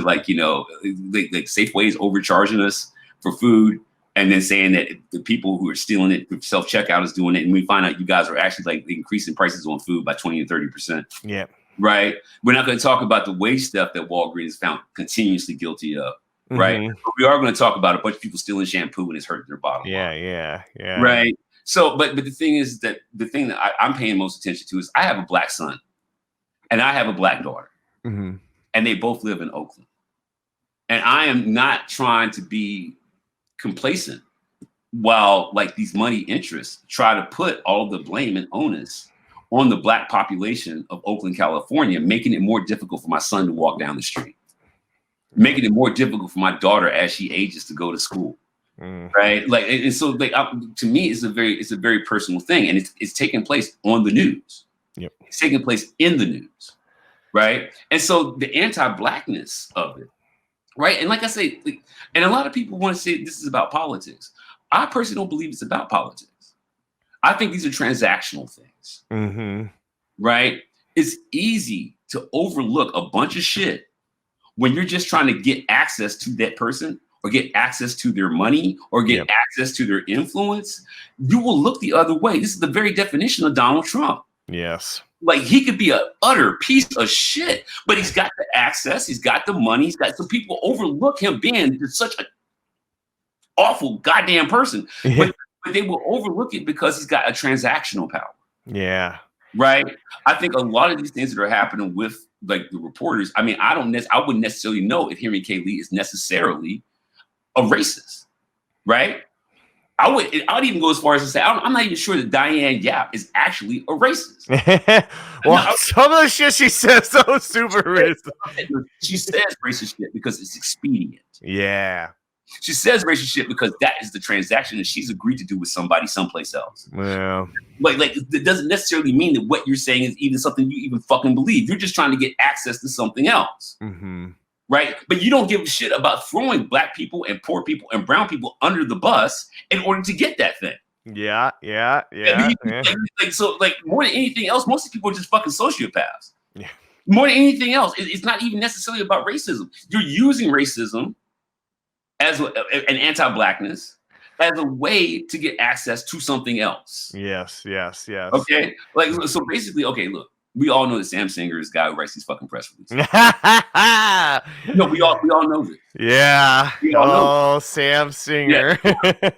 [SPEAKER 2] like like Safeway is overcharging us for food, and then saying that the people who are stealing it, self checkout is doing it, and we find out you guys are actually like increasing prices on food by 20 and 30%.
[SPEAKER 1] Yeah,
[SPEAKER 2] right. We're not going to talk about the wage stuff that Walgreens found continuously guilty of. Right, but we are going to talk about a bunch of people stealing shampoo and it's hurting their bottom line. Yeah. Right. So, but the thing is that the thing that I'm paying most attention to is I have a Black son and I have a Black daughter, and they both live in Oakland. And I am not trying to be complacent while like these money interests try to put all the blame and onus on the Black population of Oakland, California, making it more difficult for my son to walk down the street, making it more difficult for my daughter as she ages to go to school. Right. Like, and so like to me, it's a very personal thing. And it's taking place on the news. Yep. It's taking place in the news. Right. And so the anti-Blackness of it. Right. And like I say, and a lot of people want to say this is about politics. I personally don't believe it's about politics. I think these are transactional things. Right. It's easy to overlook a bunch of shit when you're just trying to get access to that person, or get access to their money, or get access to their influence. You will look the other way. This is the very definition of Donald Trump.
[SPEAKER 1] Yes.
[SPEAKER 2] Like he could be an utter piece of shit, but he's got the access, he's got the money, so people overlook him being such an awful goddamn person. But they will overlook it because he's got a transactional power.
[SPEAKER 1] Yeah.
[SPEAKER 2] Right. I think a lot of these things that are happening with like the reporters, I mean, I wouldn't necessarily know if Henry K. Lee is necessarily a racist, right? I would even go as far as to say I'm not even sure that Diane Yap is actually a racist.
[SPEAKER 1] Well, some of the shit she says so super racist.
[SPEAKER 2] She says racist shit because it's expedient.
[SPEAKER 1] Yeah.
[SPEAKER 2] She says racist shit because that is the transaction that she's agreed to do with somebody someplace else.
[SPEAKER 1] Yeah.
[SPEAKER 2] Like it doesn't necessarily mean that what you're saying is even something you even fucking believe. You're just trying to get access to something else. Right? But you don't give a shit about throwing Black people and poor people and brown people under the bus in order to get that thing.
[SPEAKER 1] Yeah.
[SPEAKER 2] So like more than anything else, most of the people are just fucking sociopaths.
[SPEAKER 1] Yeah.
[SPEAKER 2] More than anything else, it's not even necessarily about racism. You're using racism as an anti-blackness as a way to get access to something else.
[SPEAKER 1] Yes.
[SPEAKER 2] Okay, like so basically, okay, look, we all know that Sam Singer is the guy who writes these fucking press releases. No, we all know this.
[SPEAKER 1] Yeah.
[SPEAKER 2] We all know
[SPEAKER 1] Sam Singer.
[SPEAKER 2] Yeah.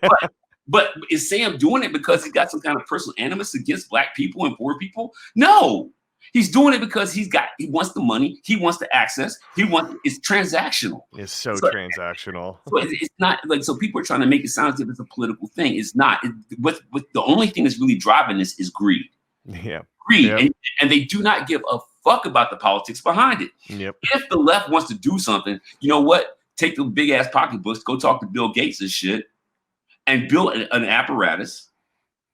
[SPEAKER 2] But is Sam doing it because he's got some kind of personal animus against black people and poor people? No. He's doing it because he wants the money, he wants the access, it's transactional.
[SPEAKER 1] It's so transactional.
[SPEAKER 2] So it's not like, so people are trying to make it sound as if it's a political thing. It's not. What the only thing that's really driving this is greed.
[SPEAKER 1] Yeah.
[SPEAKER 2] Greed.
[SPEAKER 1] Yep.
[SPEAKER 2] And they do not give a fuck about the politics behind it.
[SPEAKER 1] Yep.
[SPEAKER 2] If the left wants to do something, you know what? Take the big ass pocketbooks, go talk to Bill Gates and shit, and build an apparatus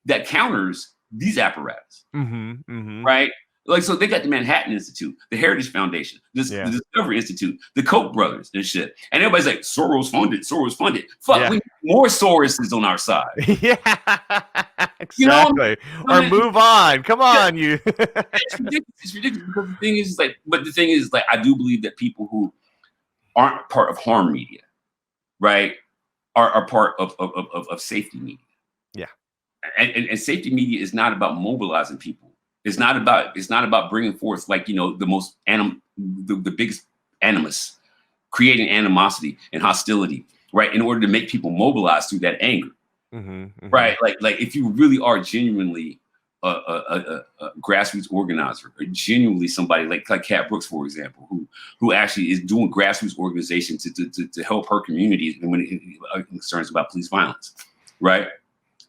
[SPEAKER 2] that counters these apparatus. Right? Like, so they got the Manhattan Institute, the Heritage Foundation, the Discovery Institute, the Koch brothers and shit. And everybody's like, Soros funded. Fuck, we need more Soroses on our side.
[SPEAKER 1] Yeah, exactly. You know, or move on. Come on, you.
[SPEAKER 2] It's ridiculous because the thing is like, I do believe that people who aren't part of harm media, right, are part of safety media. Yeah. And safety media is not about mobilizing people. It's not about bringing forth, like, you know, the biggest animus, creating animosity and hostility, right, in order to make people mobilize through that anger, right? Like if you really are genuinely a grassroots organizer, or genuinely somebody like Kat Brooks, for example, who actually is doing grassroots organization to help her community when it concerns about police violence, right?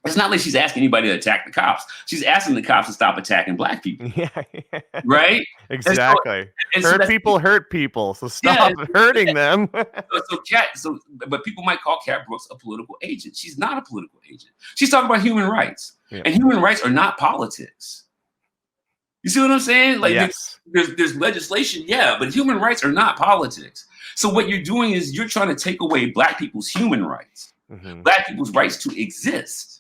[SPEAKER 2] It's not like she's asking anybody to attack the cops. She's asking the cops to stop attacking black people. Yeah. Right?
[SPEAKER 1] Exactly. Hurt people. So stop hurting them.
[SPEAKER 2] But people might call Kat Brooks a political agent. She's not a political agent. She's talking about human rights. Yeah. And human rights are not politics. You see what I'm saying? Like, yes. there's legislation, yeah, but human rights are not politics. So what you're doing is you're trying to take away black people's human rights, black people's rights to exist,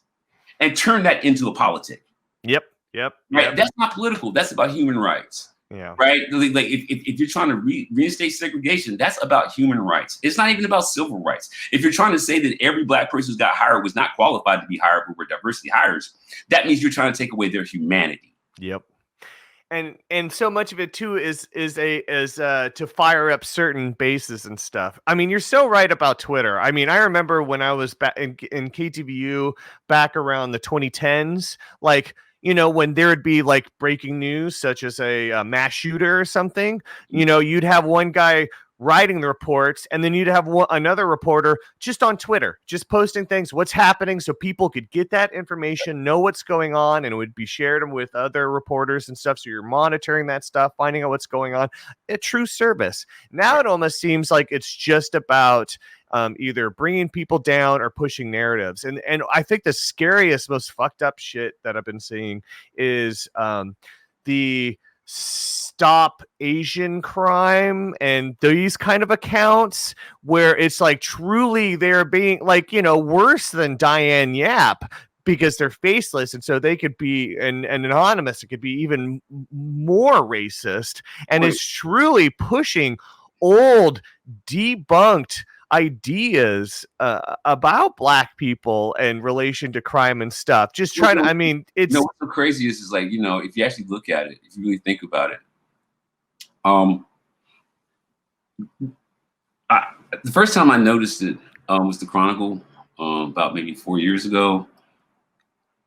[SPEAKER 2] and turn that into a politic. Yep. Right. That's not political. That's about human rights. Yeah. Right. Like if you're trying to reinstate segregation, that's about human rights. It's not even about civil rights. If you're trying to say that every black person who got hired was not qualified to be hired, but were diversity hires, that means you're trying to take away their humanity.
[SPEAKER 1] Yep. And so much of it too is to fire up certain bases and stuff. I mean, you're so right about Twitter. I mean, I remember when I was back in KTVU back around the 2010s, like, you know, when there would be like breaking news, such as a mass shooter or something, you know, you'd have one guy writing the reports, and then you'd have another reporter just on Twitter, just posting things, what's happening, so people could get that information, know what's going on, and it would be shared with other reporters and stuff. So you're monitoring that stuff, finding out what's going on. A true service. Now it almost seems like it's just about either bringing people down or pushing narratives. And I think the scariest, most fucked up shit that I've been seeing is the Stop Asian Crime and these kind of accounts where it's like truly they're being like, you know, worse than Diane Yap because they're faceless, and so they could be an anonymous. It could be even more racist, and it's truly pushing old debunked ideas about black people in relation to crime and stuff. Just trying to, I mean, it's,
[SPEAKER 2] you know, what's so crazy is like, you know, if you actually look at it, if you really think about it, the first time I noticed it was the Chronicle about maybe 4 years ago.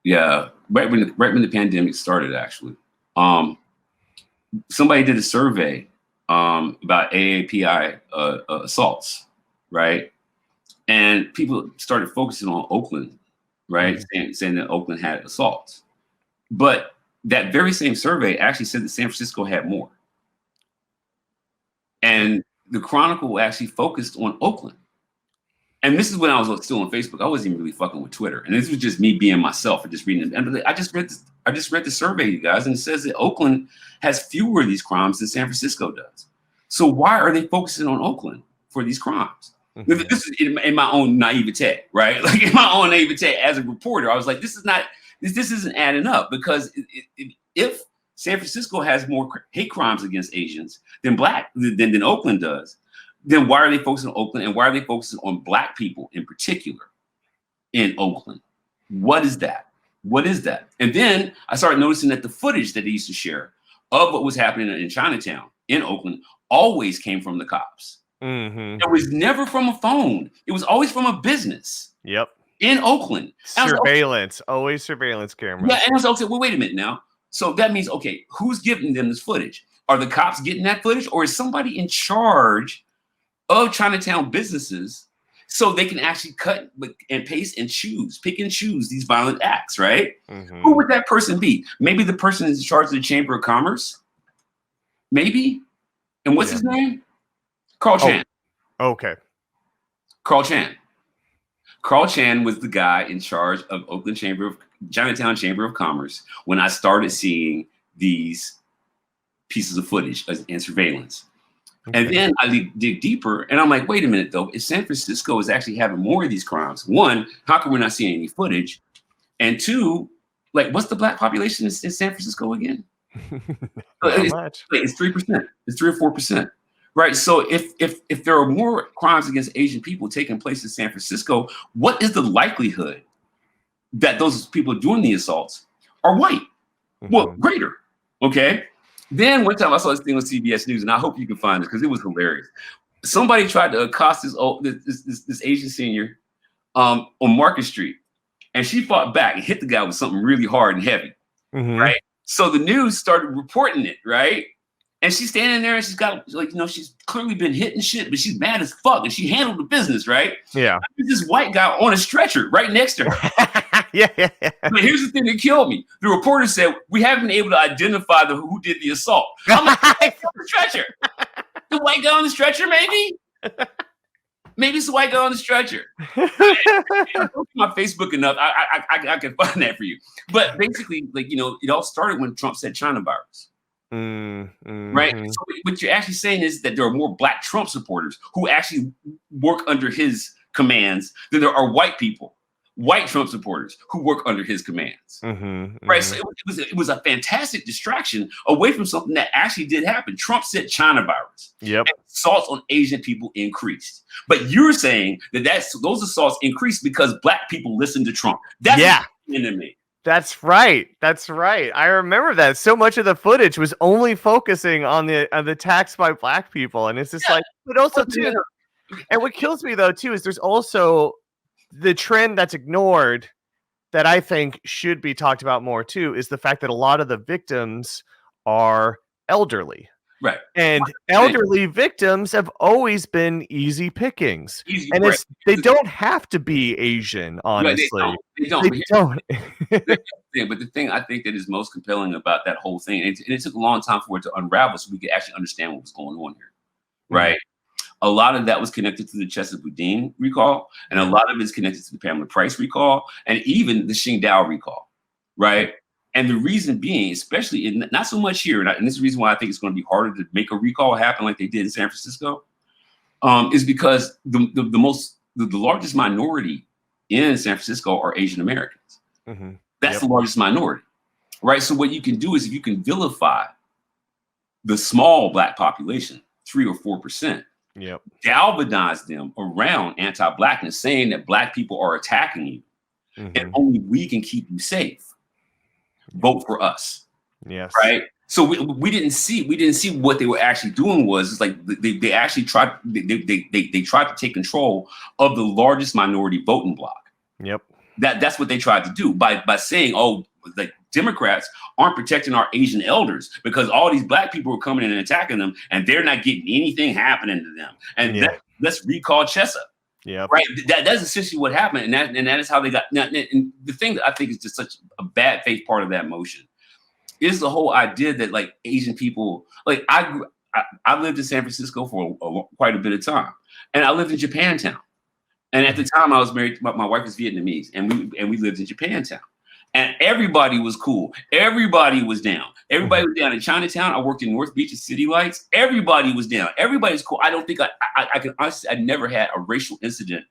[SPEAKER 2] Yeah, right when the pandemic started, actually. Somebody did a survey about AAPI assaults. Right. And people started focusing on Oakland, right? Saying that Oakland had assaults. But that very same survey actually said that San Francisco had more. And the Chronicle actually focused on Oakland. And this is when I was still on Facebook. I wasn't even really fucking with Twitter. And this was just me being myself and just reading it. And I just read the survey, you guys, and it says that Oakland has fewer of these crimes than San Francisco does. So why are they focusing on Oakland for these crimes? This is in my own naivete, right? Like in my own naivete as a reporter, I was like, this isn't adding up, because if San Francisco has more hate crimes against Asians than than Oakland does. Then why are they focusing on Oakland, and why are they focusing on Black people in particular in Oakland? What is that? What is that? And then I started noticing that the footage that they used to share of what was happening in Chinatown in Oakland always came from the cops. It was never from a phone. It was always from a business.
[SPEAKER 1] Yep.
[SPEAKER 2] In Oakland.
[SPEAKER 1] Surveillance, always surveillance cameras.
[SPEAKER 2] Yeah, and I was like, well, wait a minute now. So that means, okay, who's giving them this footage? Are the cops getting that footage, or is somebody in charge of Chinatown businesses so they can actually cut and paste and pick and choose these violent acts, right? Who would that person be? Maybe the person is in charge of the Chamber of Commerce? Maybe? And what's his name? Carl Chan.
[SPEAKER 1] Okay.
[SPEAKER 2] Carl Chan. Carl Chan was the guy in charge of Chinatown Chamber of Commerce when I started seeing these pieces of footage and surveillance. Okay. And then I dig deeper and I'm like, wait a minute though, if San Francisco is actually having more of these crimes, one, how come we're not seeing any footage? And two, like, what's the Black population in San Francisco again? It's 3%. It's 3 or 4%. Right. So if there are more crimes against Asian people taking place in San Francisco, what is the likelihood that those people doing the assaults are white? Well, greater. Okay. Then one time I saw this thing on CBS News, and I hope you can find this because it was hilarious. Somebody tried to accost this Asian senior on Market Street, and she fought back and hit the guy with something really hard and heavy. Right. So the news started reporting it. Right. And she's standing there and she's got, like, you know, she's clearly been hit and shit, but she's mad as fuck and she handled the business, right?
[SPEAKER 1] Yeah.
[SPEAKER 2] There's this white guy on a stretcher right next to her.
[SPEAKER 1] Yeah.
[SPEAKER 2] But here's the thing that killed me. The reporter said, we haven't been able to identify who did the assault. I'm like, on the stretcher. The white guy on the stretcher, maybe? Maybe it's the white guy on the stretcher. I don't know my Facebook enough. I can find that for you. But basically, like, you know, it all started when Trump said China virus. Right. So what you're actually saying is that there are more Black Trump supporters who actually work under his commands than there are white people, white Trump supporters who work under his commands. Right. So it was a fantastic distraction away from something that actually did happen. Trump said China virus.
[SPEAKER 1] Yep.
[SPEAKER 2] And assaults on Asian people increased. But you're saying that those assaults increased because Black people listened to Trump. That's to me.
[SPEAKER 1] That's right. That's right. I remember that. So much of the footage was only focusing on the attacks by Black people, and it's just like, but also too. And what kills me though too is there's also the trend that's ignored that I think should be talked about more too is the fact that a lot of the victims are elderly.
[SPEAKER 2] Right.
[SPEAKER 1] And elderly victims have always been easy pickings. They don't have to be Asian, honestly.
[SPEAKER 2] Right, they don't. But the thing I think that is most compelling about that whole thing, and it took a long time for it to unravel so we could actually understand what was going on here. Right. A lot of that was connected to the Chesa Boudin recall, and a lot of it is connected to the Pamela Price recall, and even the Xingdao recall. Right. And the reason being, especially not so much here, and this is the reason why I think it's going to be harder to make a recall happen like they did in San Francisco, is because the largest minority in San Francisco are Asian Americans. That's the largest minority, right? So what you can do is if you can vilify the small Black population, 3 or 4%, galvanize them around anti-Blackness, saying that Black people are attacking you, and only we can keep you safe. Vote for us. Yes. Right. So we didn't see what they were actually doing was it's like they actually tried they tried to take control of the largest minority voting bloc. Yep. That's what they tried to do by saying, oh, like Democrats aren't protecting our Asian elders because all these Black people are coming in and attacking them and they're not getting anything happening to them. And let's recall Chesa. Yeah. Right. That's essentially what happened. And that is how they got. Now, and the thing that I think is just such a bad faith part of that motion is the whole idea that like Asian people, like I lived in San Francisco for quite a bit of time, and I lived in Japantown. And at the time I was married, my wife is Vietnamese, and we lived in Japantown. And everybody was cool. Everybody was down. Everybody was down in Chinatown. I worked in North Beach at City Lights. Everybody was down. Everybody's cool. I don't think I can honestly, I never had a racial incident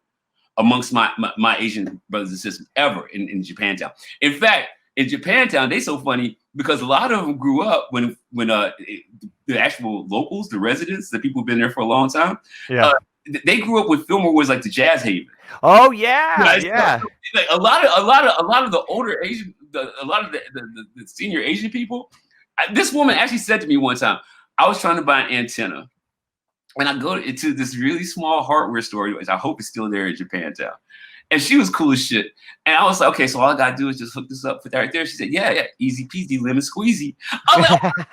[SPEAKER 2] amongst my Asian brothers and sisters ever in Japantown. In fact, in Japantown, they so funny because a lot of them grew up when the actual locals, the residents, the people who've been there for a long time,
[SPEAKER 1] Yeah.
[SPEAKER 2] they grew up with Fillmore was like the Jazz Haven.
[SPEAKER 1] Oh yeah,
[SPEAKER 2] Right?
[SPEAKER 1] yeah.
[SPEAKER 2] Like a lot of the older Asian, a lot of the senior Asian people. This woman actually said to me one time, I was trying to buy an antenna, and I go into this really small hardware store, which I hope is still there in Japantown. And she was cool as shit. And I was like, okay, so all I gotta do is just hook this up with that right there. She said, yeah, easy peasy, lemon squeezy. I'm like, oh my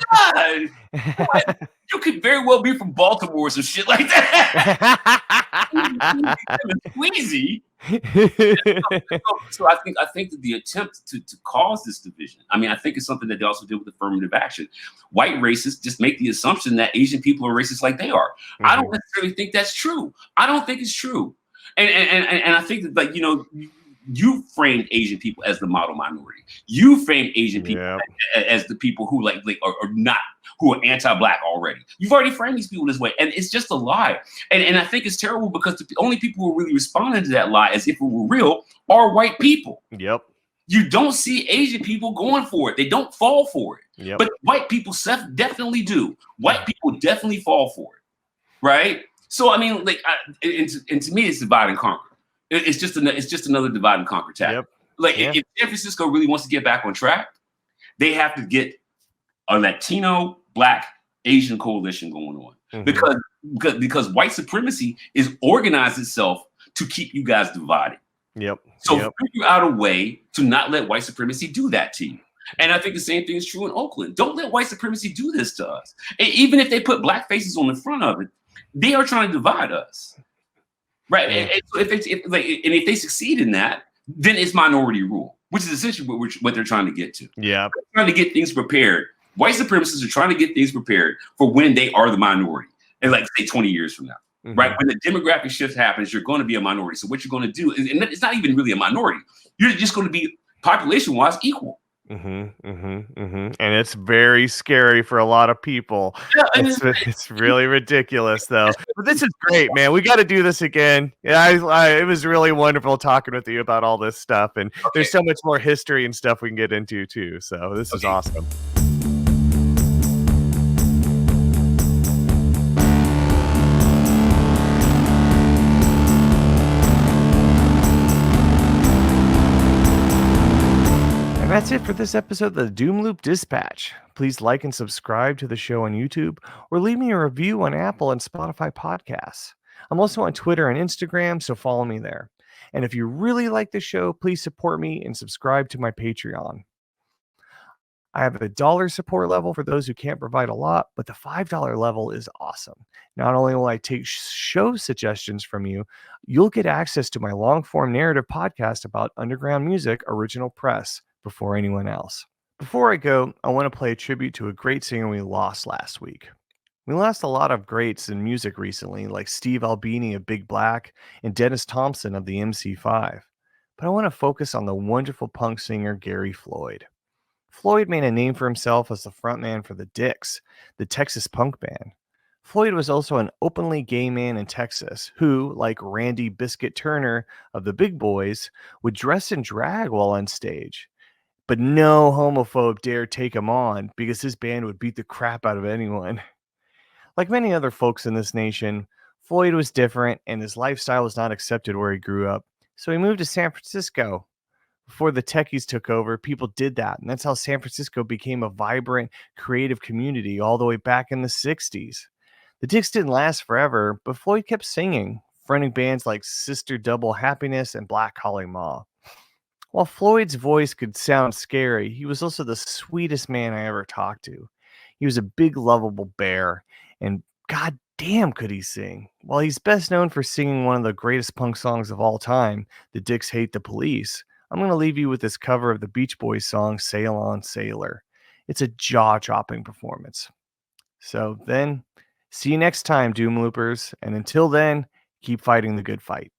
[SPEAKER 2] God. Like, you could very well be from Baltimore or some shit like that. Lemon squeezy. So I think that the attempt to cause this division, I mean, I think it's something that they also did with affirmative action. White racists just make the assumption that Asian people are racist like they are. Mm-hmm. I don't necessarily think that's true. I don't think it's true. And I think that, like, you know, you framed Asian people as the model minority. You framed Asian people as the people who like are not, who are anti-black already. You've already framed these people this way, and it's just a lie. And I think it's terrible because the only people who are really responding to that lie as if it were real are white people.
[SPEAKER 1] Yep.
[SPEAKER 2] You don't see Asian people going for it. They don't fall for it.
[SPEAKER 1] Yep.
[SPEAKER 2] But white people definitely do. White people definitely fall for it, right? So I mean, like, and to me, it's divide and conquer. It's just another divide and conquer tactic.
[SPEAKER 1] Yep.
[SPEAKER 2] Like, if San Francisco really wants to get back on track, they have to get a Latino, Black, Asian coalition going on. Mm-hmm. Because white supremacy is organized itself to keep you guys divided.
[SPEAKER 1] Yep.
[SPEAKER 2] So figure out a way to not let white supremacy do that to you. And I think the same thing is true in Oakland. Don't let white supremacy do this to us. And even if they put black faces on the front of it, they are trying to divide us, right? Yeah. And so if they succeed in that, then it's minority rule, which is essentially what they're trying to get to.
[SPEAKER 1] Yeah,
[SPEAKER 2] they're trying to get things prepared. White supremacists are trying to get things prepared for when they are the minority, and like say 20 years from now, mm-hmm. right? When the demographic shift happens, you're going to be a minority. So what you're going to do, and it's not even really a minority. You're just going to be population-wise equal.
[SPEAKER 1] And it's very scary for a lot of people. Yeah, it's really ridiculous though. But this is great, man. We got to do this again. Yeah, it was really wonderful talking with you about all this stuff, and there's so much more history and stuff we can get into too. So this is awesome. And that's it for this episode of the Doomloop Dispatch. Please like and subscribe to the show on YouTube, or leave me a review on Apple and Spotify podcasts. I'm also on Twitter and Instagram, so follow me there. And if you really like the show, please support me and subscribe to my Patreon. I have a $1 support level for those who can't provide a lot, but the $5 level is awesome. Not only will I take show suggestions from you, you'll get access to my long-form narrative podcast about underground music, Original Press, before anyone else. Before I go, I want to play a tribute to a great singer we lost last week. We lost a lot of greats in music recently, like Steve Albini of Big Black and Dennis Thompson of the MC5. But I want to focus on the wonderful punk singer Gary Floyd. Floyd made a name for himself as the frontman for the Dicks, the Texas punk band. Floyd was also an openly gay man in Texas who, like Randy Biscuit Turner of the Big Boys, would dress in drag while on stage. But no homophobe dared take him on because his band would beat the crap out of anyone. Like many other folks in this nation, Floyd was different and his lifestyle was not accepted where he grew up. So he moved to San Francisco. Before the techies took over, people did that. And that's how San Francisco became a vibrant, creative community all the way back in the 60s. The Dicks didn't last forever, but Floyd kept singing, fronting bands like Sister Double Happiness and Black Holly Ma. While Floyd's voice could sound scary, he was also the sweetest man I ever talked to. He was a big, lovable bear, and god damn could he sing. While he's best known for singing one of the greatest punk songs of all time, The Dicks Hate the Police, I'm going to leave you with this cover of the Beach Boys song, Sail On Sailor. It's a jaw-dropping performance. So then, see you next time, Doom Loopers, and until then, keep fighting the good fight.